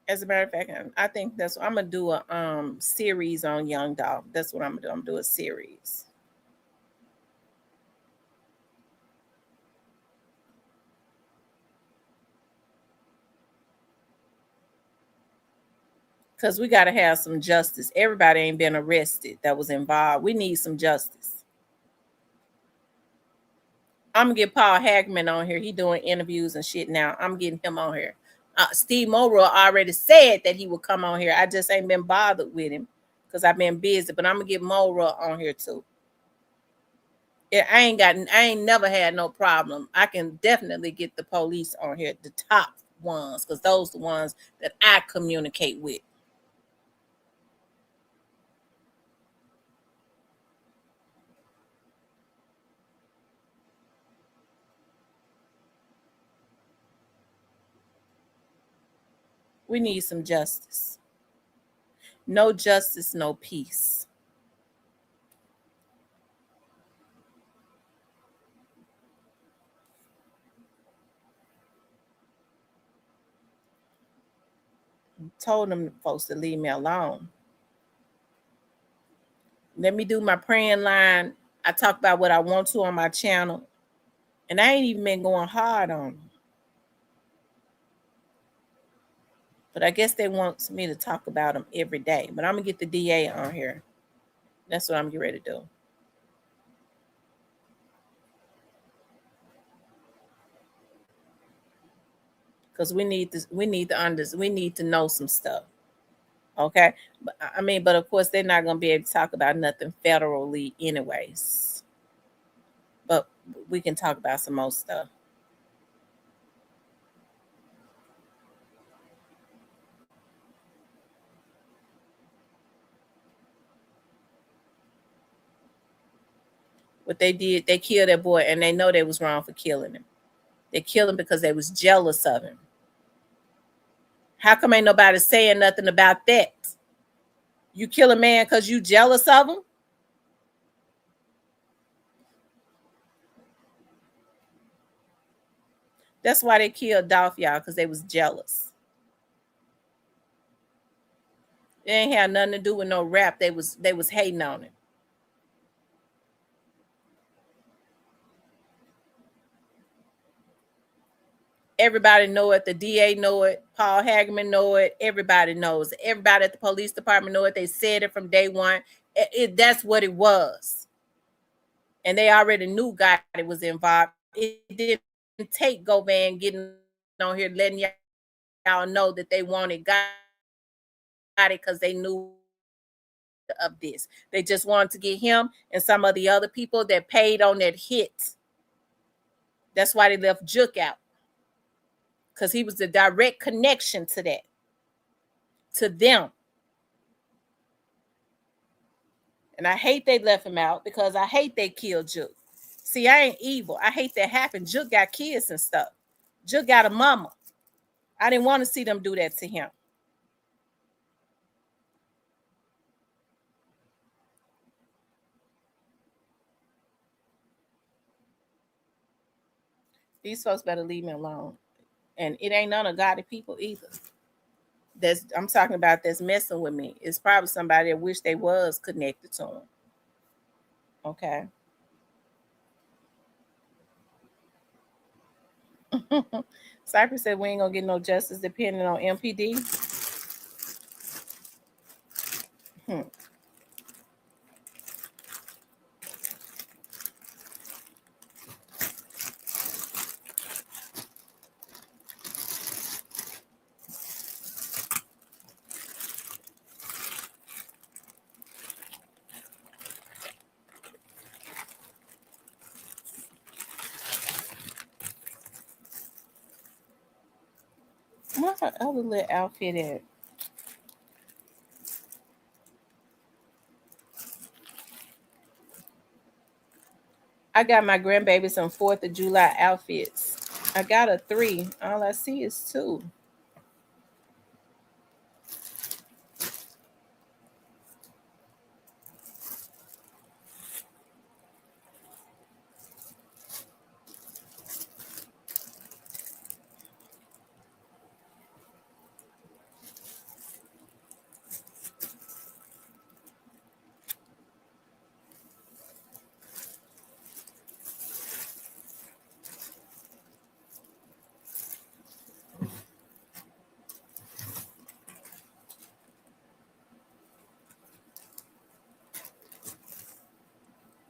As a matter of fact, I think that's I'm gonna do a series on Young Dog. That's what I'm gonna do. I'm gonna do a series. Because we gotta have some justice. Everybody ain't been arrested that was involved. We need some justice. I'm gonna get Paul Hagman on here. He doing interviews and shit now. I'm getting him on here. Steve Morrow already said that he would come on here. I just ain't been bothered with him because I've been busy. But I'm gonna get Morrow on here too. Yeah, I ain't never had no problem. I can definitely get the police on here, the top ones, because those are the ones that I communicate with. We need some justice. No justice, no peace. Told them folks to leave me alone. Let me do my praying line. I talk about what I want to on my channel, and I ain't even been going hard on them. But I guess they want me to talk about them every day. But I'm gonna get the DA on here. That's what I'm getting ready to do. because we need to know some stuff. Okay. But I mean, but of course they're not gonna be able to talk about nothing federally anyways. But we can talk about some more stuff. What they did, they killed that boy and they know they was wrong for killing him. They killed him because they was jealous of him. How come ain't nobody saying nothing about that? You kill a man because you jealous of him? That's why they killed Dolph, y'all, because they was jealous. It ain't had nothing to do with no rap. They was hating on him. Everybody know it. The DA know it. Paul Hagerman know it. Everybody knows it. Everybody at the police department know it. They said it from day one. That's what it was. And they already knew Gotti was involved. It didn't take Govan getting on here letting y'all know that they wanted Gotti because they knew of this. They just wanted to get him and some of the other people that paid on that hit. That's why they left Jook out, because he was the direct connection to that, to them. And I hate they left him out because I hate they killed Jook. See, I ain't evil. I hate that happened. Jook got kids and stuff. Jook got a mama. I didn't want to see them do that to him. These folks better leave me alone. And it ain't none of Gotti people either. I'm talking about that's messing with me. It's probably somebody that wish they was connected to him. Okay. Cypress said we ain't gonna get no justice depending on MPD. Hmm. What's her other little outfit at? I got my grandbaby some 4th of July outfits. I got a 3. All I see is 2.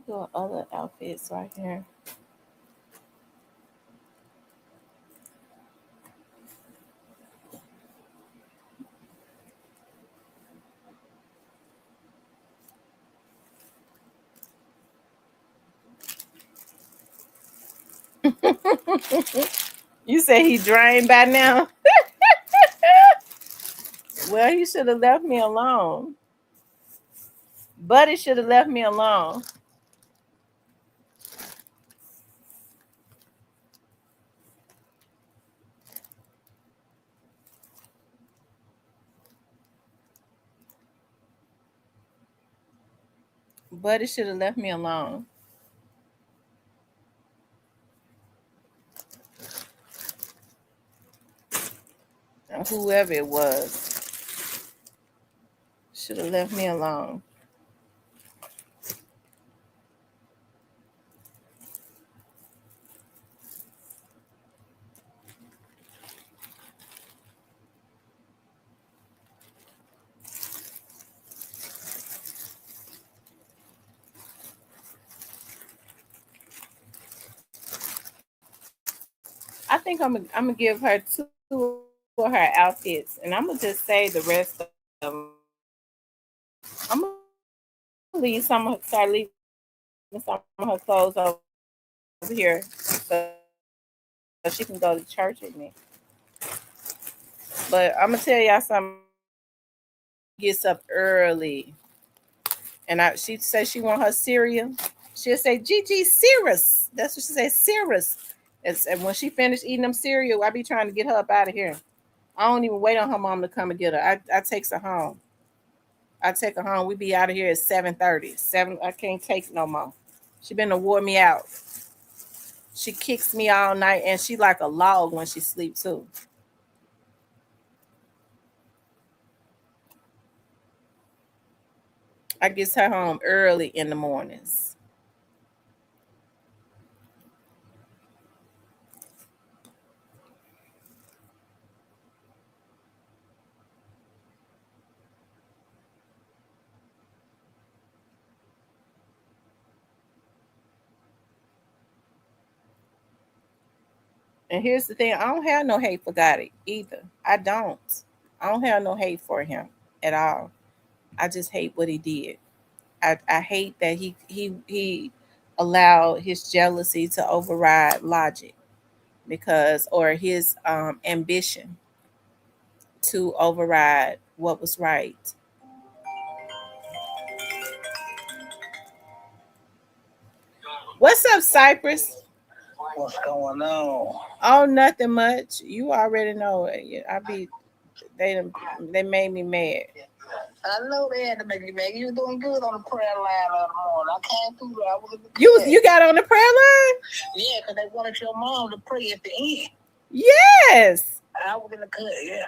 Got other outfits right here. You say he drained by now? Well, he should have left me alone. Buddy should have left me alone. Buddy should have left me alone. Or whoever it was should have left me alone. I think I'm gonna give her 2 two of her outfits, and I'm gonna just say the rest of them. I'm gonna leave some of start leaving some of her clothes over here so she can go to church with me. But I'm gonna tell y'all something. She gets up early, and she says she want her cereal. She'll say, "Gigi, Cirrus." That's what she says, Cirrus. And when she finished eating them cereal, I be trying to get her up out of here. I don't even wait on her mom to come and get her. I takes her home. I take her home. We be out of here at 7:30. Seven. I can't take no more. She been to wore me out. She kicks me all night, and she like a log when she sleep too. I gets her home early in the mornings. And here's the thing: I don't have no hate for Gotti either. I don't. I don't have no hate for him at all. I just hate what he did. I hate that he allowed his jealousy to override logic because or his ambition to override what was right. What's up, Cypress? What's going on? Oh, nothing much. You already know it. I be they done- they made me mad. I know they had to make you mad. You were doing good on the prayer line the other morning. I came through there. I was in the You got on the prayer line? Yeah, because they wanted your mom to pray at the end. Yes. I was in the cut, yeah.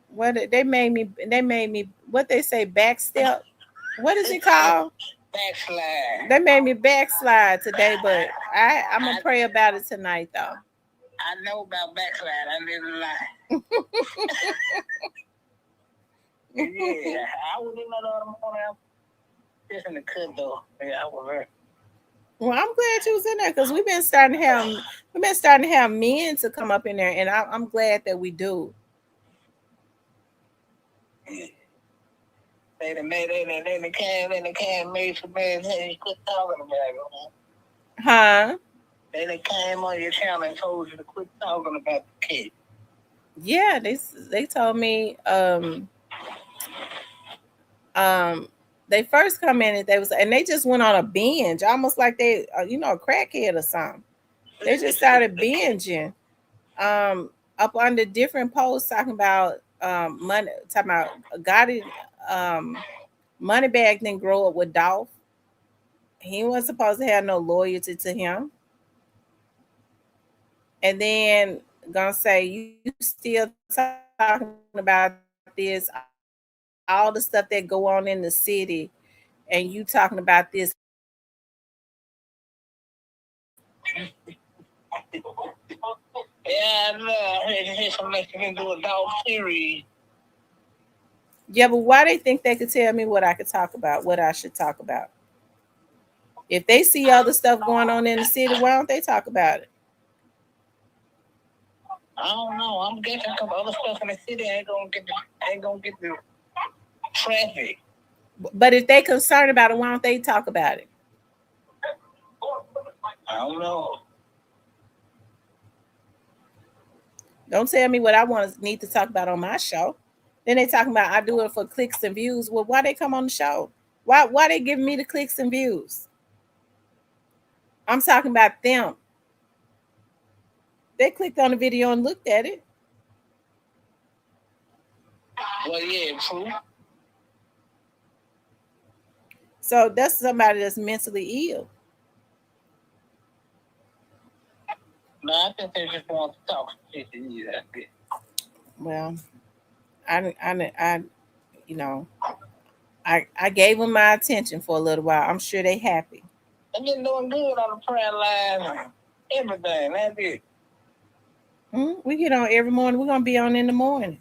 What they made me what they say backstep. What is it called? Backslide. They made me backslide today, but I'm gonna pray about it tonight though. I know about backslide. I didn't lie. Yeah, I was in that other morning. Just in the cut though. Yeah, I was there. Well, I'm glad you was in there because we've been starting to have men to come up in there, and I'm glad that we do. Yeah. They came made some man hey, quit talking about it. Huh? They came on your channel and told you to quit talking about the kid. Yeah, they told me um they first come in and they just went on a binge, almost like they a crackhead or something. They just started binging up under different posts talking about money, talking about Gotti um Moneybag didn't grow up with Dolph. He wasn't supposed to have no loyalty to him. And then gonna say you still talking about this, all the stuff that go on in the city, and you talking about this Yeah, no, I heard somebody can do a dog series. yeah, but why they think they could tell me what I could talk about, what I should talk about? If they see other stuff going on in the city, why don't they talk about it? I don't know. I'm guessing some other stuff in the city ain't gonna get the traffic. But if they concerned about it, why don't they talk about it? I don't know. Don't tell me what I want to need to talk about on my show. Then they talking about I do it for clicks and views. Well, why they come on the show? Why they giving me the clicks and views? I'm talking about them. They clicked on the video and looked at it. Well, yeah, true. So that's somebody that's mentally ill. No, I think they just want to talk shit to you. That's it. Well, I you know, I gave them my attention for a little while. I'm sure they happy. They've been doing good on the prayer line. Everything. That's it. We get on every morning. We're gonna be on in the morning.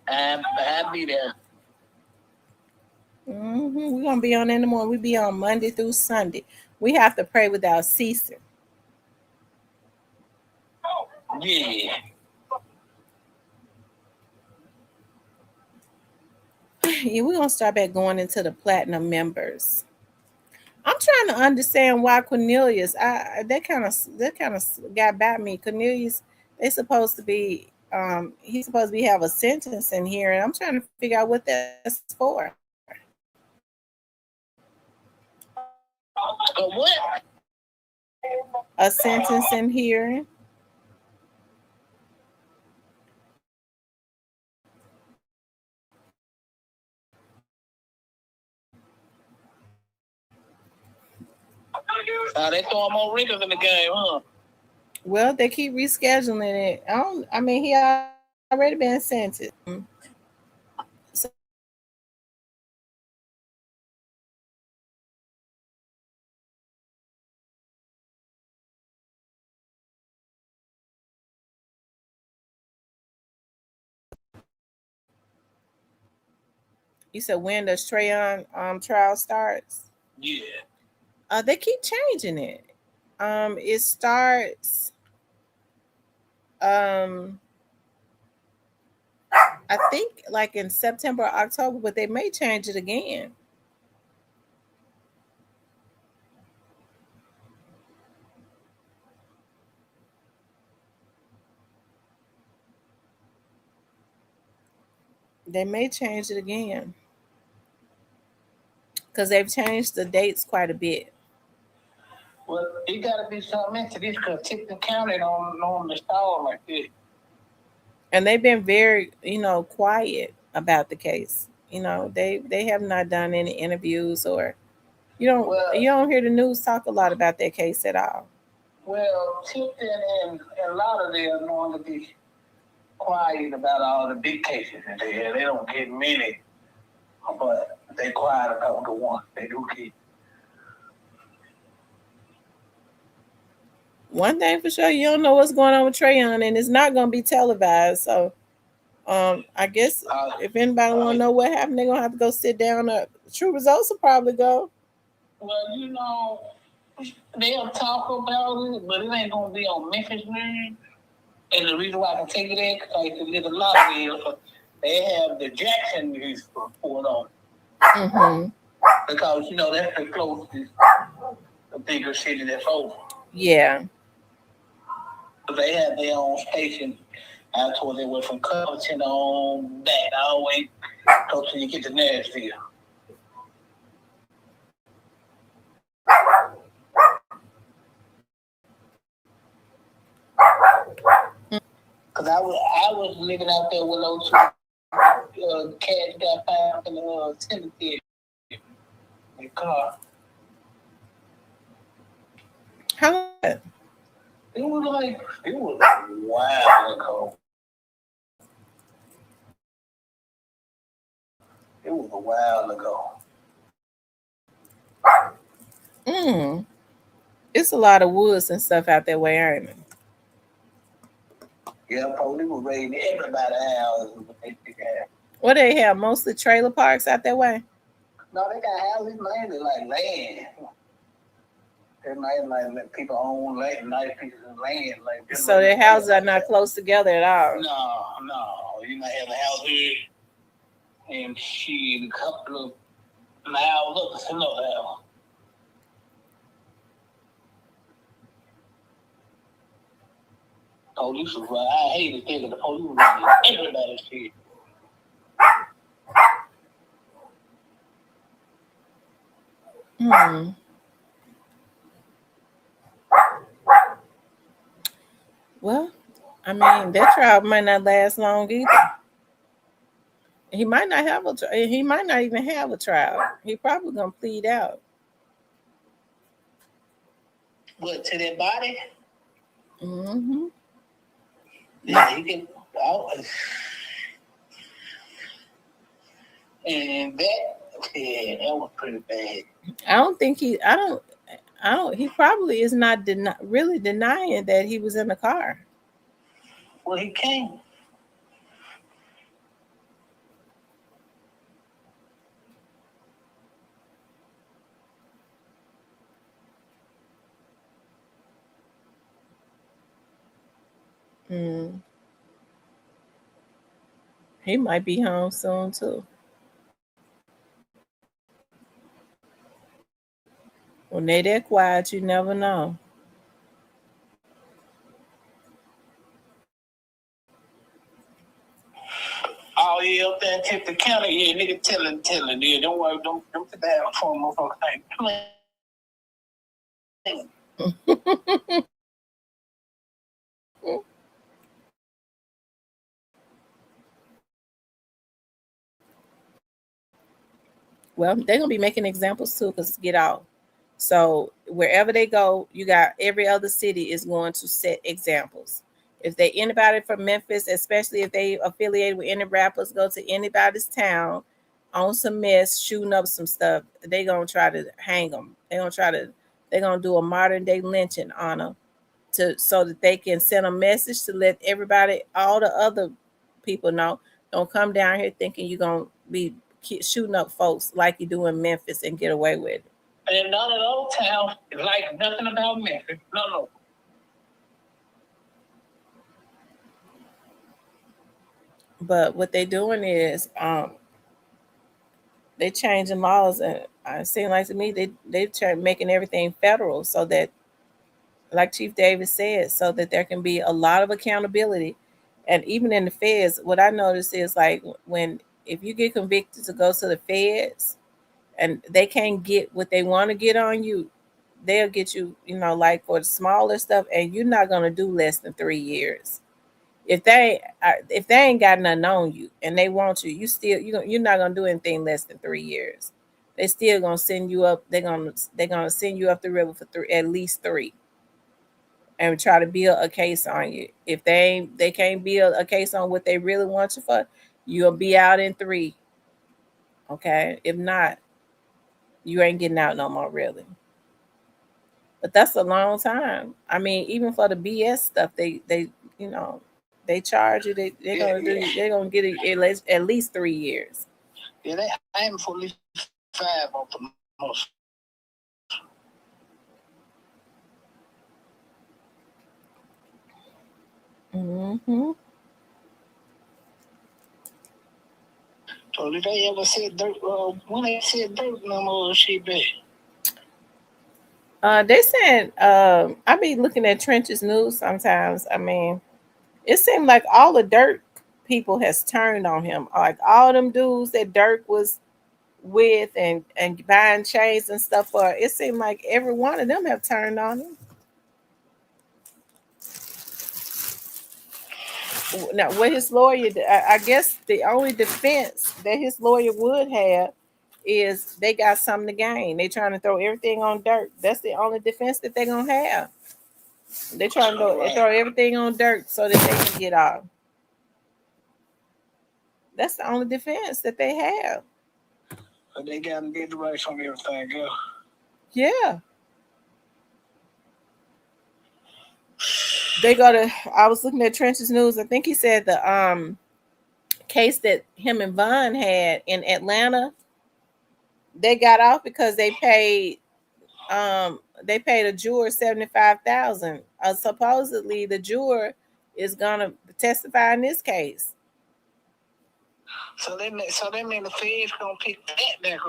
I'll be there. We're gonna be on in the morning. We be on Monday through Sunday. We have to pray without ceasing. Yeah. Yeah, we're gonna start back going into the platinum members. I'm trying to understand why Cornelius. That kind of got by me. Cornelius, they supposed to be. He's supposed to be have a sentence in here, and I'm trying to figure out what that's for. What? A sentence in hearing. They throwing more wrinkles in the game, huh? Well, they keep rescheduling it. I don't. I mean, he already been sentenced. So you said when does Trayon trial starts? Yeah. They keep changing it. It starts. Um, I think like in September or October, but they may change it again. They may change it again because they've changed the dates quite a bit. Well, it gotta be something into this because Tipton County don't normally stall like this. And they've been very, quiet about the case. They have not done any interviews or you don't Well, you don't hear the news talk a lot about that case at all. Tipton and Lauderdale normally be quiet about all the big cases that they have. They don't get many, but they quiet about the ones they do get. One thing for sure, you don't know what's going on with Trayon, and it's not going to be televised. So, I guess if anybody want to know what happened, they're gonna have to go sit down. True results will probably go. Well, they'll talk about it, but it ain't gonna be on Memphis News. And the reason why I can take it in because I live a lot of it, they have the Jackson News report on. Mm-hmm. Because that's the closest, the bigger city that's over. Yeah. But they have their own station. I told they went from Covington on back all the way close till you get to Nashville. Cause I was living out there with those two cats got found in the cemetery in the car. How long? It was a while ago. It was a while ago. Mm. It's a lot of woods and stuff out that way, aren't it? Yeah, police were raiding everybody's house. What they have mostly trailer parks out that way. No, they got houses mainly like land. They might like people own land, nice pieces of land. Like so their houses are not close together at all. No. You might have a house here and she a couple of miles up to another house. Police was right. I hate to think of the police was right. Everybody's shit. Hmm. Well, I mean, that trial might not last long either. He might not have he might not even have a trial. He probably gonna plead out. What, to their body? Mm-hmm. Yeah, you can. And that was pretty bad. I don't think he. I don't. He probably is not really denying that he was in the car. Well, he came. Mm. He might be home soon too. When they that quiet, you never know. Oh yeah, up there in Tipton County, yeah, nigga telling, yeah, don't worry, don't put that out for motherfucker ain't playing. Well, they're gonna be making examples too, because get out. So wherever they go, you got every other city is going to set examples. If they anybody from Memphis, especially if they affiliated with any rappers, go to anybody's town on some mess, shooting up some stuff, they gonna try to hang them. They're gonna do a modern day lynching on them to so that they can send a message to let everybody, all the other people know, don't come down here thinking you're gonna be shooting up folks like you do in Memphis and get away with it. And none of those towns is like nothing about Memphis. No. But what they're doing is they changing laws, and it seems like to me they try making everything federal so that, like Chief Davis said, so that there can be a lot of accountability. And even in the feds, what I noticed is like when if you get convicted to go to the feds and they can't get what they want to get on you, they'll get you, like for the smaller stuff, and you're not gonna do less than 3 years. If they ain't got nothing on you and they want you, you're not gonna do anything less than 3 years. They still gonna send you up. They're gonna send you up the river for at least three, and try to build a case on you. If they can't build a case on what they really want you for, you'll be out in 3. Okay, if not, you ain't getting out no more, really. But that's a long time. I mean, even for the BS stuff, they they charge you. They're gonna get it at least 3 years. Yeah, they aim for at least 5 of the most. Mm-hmm. So did they ever said dirt? When they said dirt, no more shit back. They said I be looking at Trench's news sometimes. I mean, it seemed like all the Dirk people has turned on him. Like all them dudes that Dirk was with and buying chains and stuff for, it seemed like every one of them have turned on him. Now, what his lawyer, I guess the only defense that his lawyer would have is they got something to gain. They trying to throw everything on Dirk. That's the only defense that they're gonna have. They trying to throw everything on Dirk so that they can get off. That's the only defense that they have. But they got to get the rights on everything else. Yeah. They got to. I was looking at Trench's news. I think he said the case that him and Vaughn had in Atlanta, they got off because they paid a juror 75,000. Supposedly the juror is gonna testify in this case. So they mean the feds gonna pick that back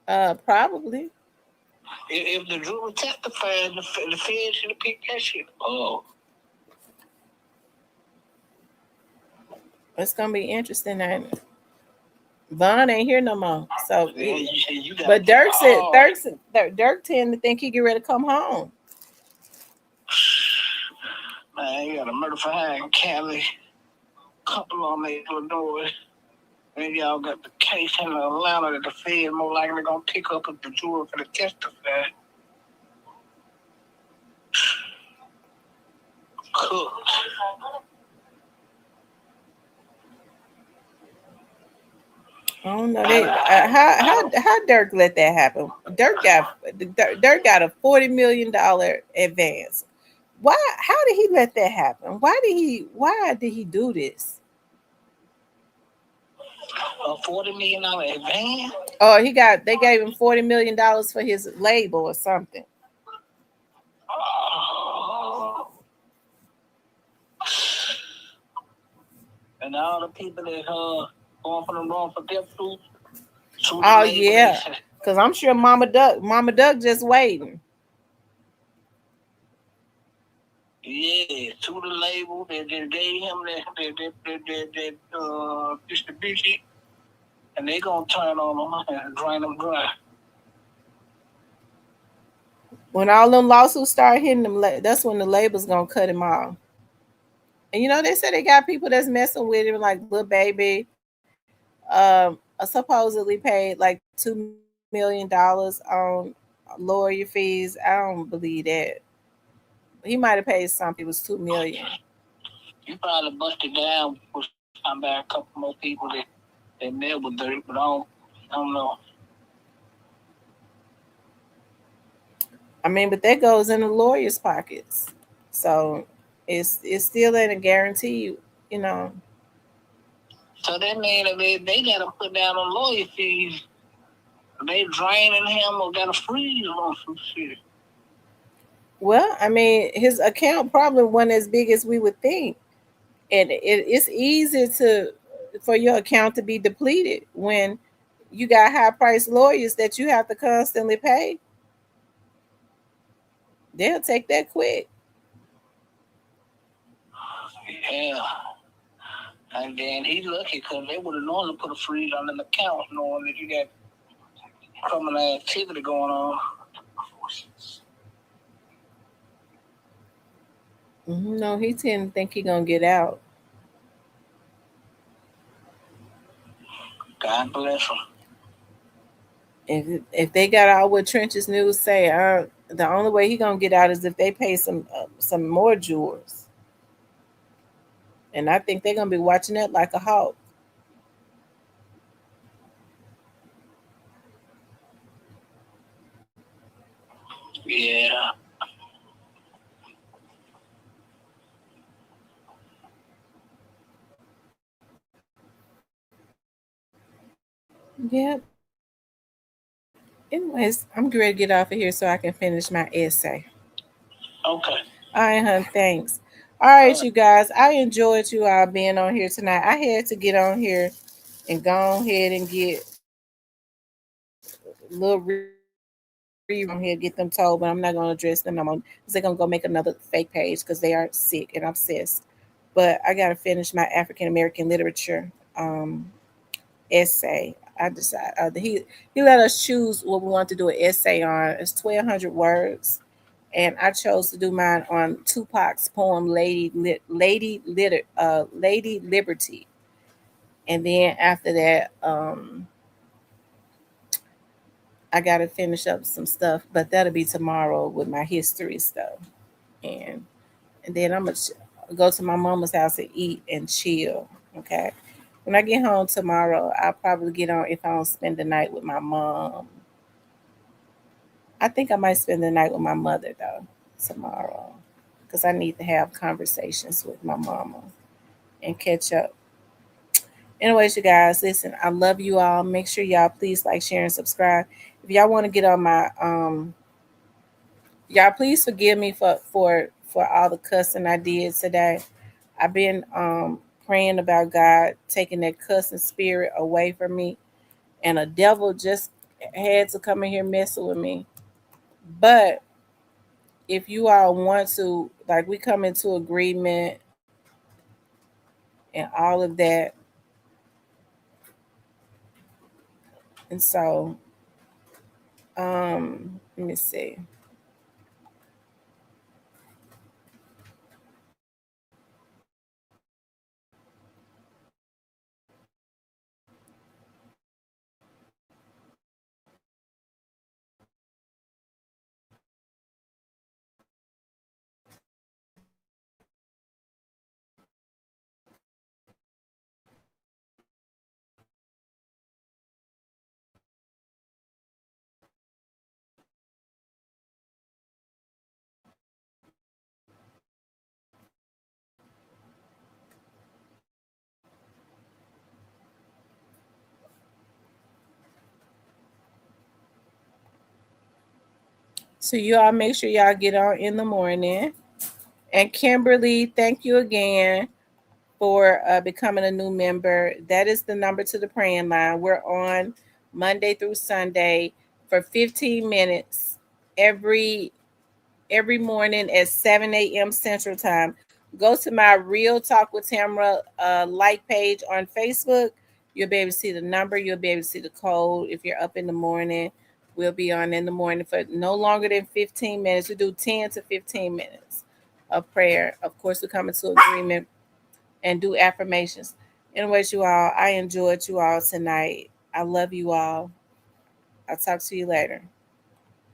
up. Probably. If the juror testified, the feds should have picked that shit. Oh. It's gonna be interesting, and Vaughn ain't here no more. So, Yeah, but Dirk tend to think he get ready to come home. Man, you got a murder for hire in Cali, couple on Illinois. And y'all got the case in Atlanta that the Fed more likely gonna pick up if the juror for the testify. Cooked. I don't know. How Dirk let that happen? Dirk got a $40 million advance. Why? How did he let that happen? Why did he do this? A $40 million advance? Oh, they gave him $40 million for his label or something. and all the people that going for the wrongful death suits, sue the Oh label. They yeah, said, because I'm sure Mama Duck just waiting. yeah, sue the label. They just gave him that distribution, and they gonna turn on them and drain them dry. When all them lawsuits start hitting them, that's when the label's gonna cut him off. And they said they got people that's messing with him, like Lil Baby, supposedly paid like $2 million on lawyer fees. I don't believe that. He might have paid something. It was 2 million. You probably busted down with somebody, a couple more people that never dirt, but I don't know. I mean, but that goes in the lawyer's pockets, so it still ain't a guarantee. You know. So that means that they got to put down on lawyer fees. They draining him or got a freeze on some shit. Well, I mean, his account probably wasn't as big as we would think, and it's easy for your account to be depleted when you got high priced lawyers that you have to constantly pay. They'll take that quick. Yeah. And then he's lucky because they would have normally put a freeze on an account knowing that you got criminal activity going on. No, he tend to think he gonna get out. God bless him. If they got out what Trench's News say, the only way he gonna get out is if they pay some more jurors, and I think they're gonna be watching that like a hawk. Yeah. Yep. Anyways, I'm ready to get off of here so I can finish my essay. Okay. All right, hun. Thanks. All All right, right. you guys. I enjoyed you all being on here tonight. I had to get on here and go ahead and get little reruns on here, get them told, but I'm not going to address them no more because they're going to go make another fake page because they are sick and obsessed. But I got to finish my African American literature essay. I decided he let us choose what we want to do an essay on. It's 1,200 words, and I chose to do mine on Tupac's poem Lady Liberty. And then after that, I got to finish up some stuff, but that'll be tomorrow with my history stuff. And and then I'm gonna go to my mama's house and eat and chill. Okay. When I get home tomorrow, I'll probably get on if I don't spend the night with my mom. I think I might spend the night with my mother though tomorrow because I need to have conversations with my mama and catch up. Anyways, you guys, listen, I love you all. Make sure y'all please like, share, and subscribe. If y'all want to get on my y'all please forgive me for all the cussing I did today. I've been praying about God taking that cussing spirit away from me, and a devil just had to come in here messing with me. But if you all want to, like, we come into agreement and all of that, and so let me see. So you all make sure y'all get on in the morning. And Kimberly, thank you again for becoming a new member. That is the number to the praying line. We're on Monday through Sunday for 15 minutes every morning at 7 a.m. Central Time. Go to my Real Talk with Tamra like page on Facebook. You'll be able to see the number. You'll be able to see the code. If you're up in the morning, we'll be on in the morning for no longer than 15 minutes. We do 10 to 15 minutes of prayer. Of course, we come into agreement and do affirmations. Anyways, you all, I enjoyed you all tonight. I love you all. I'll talk to you later.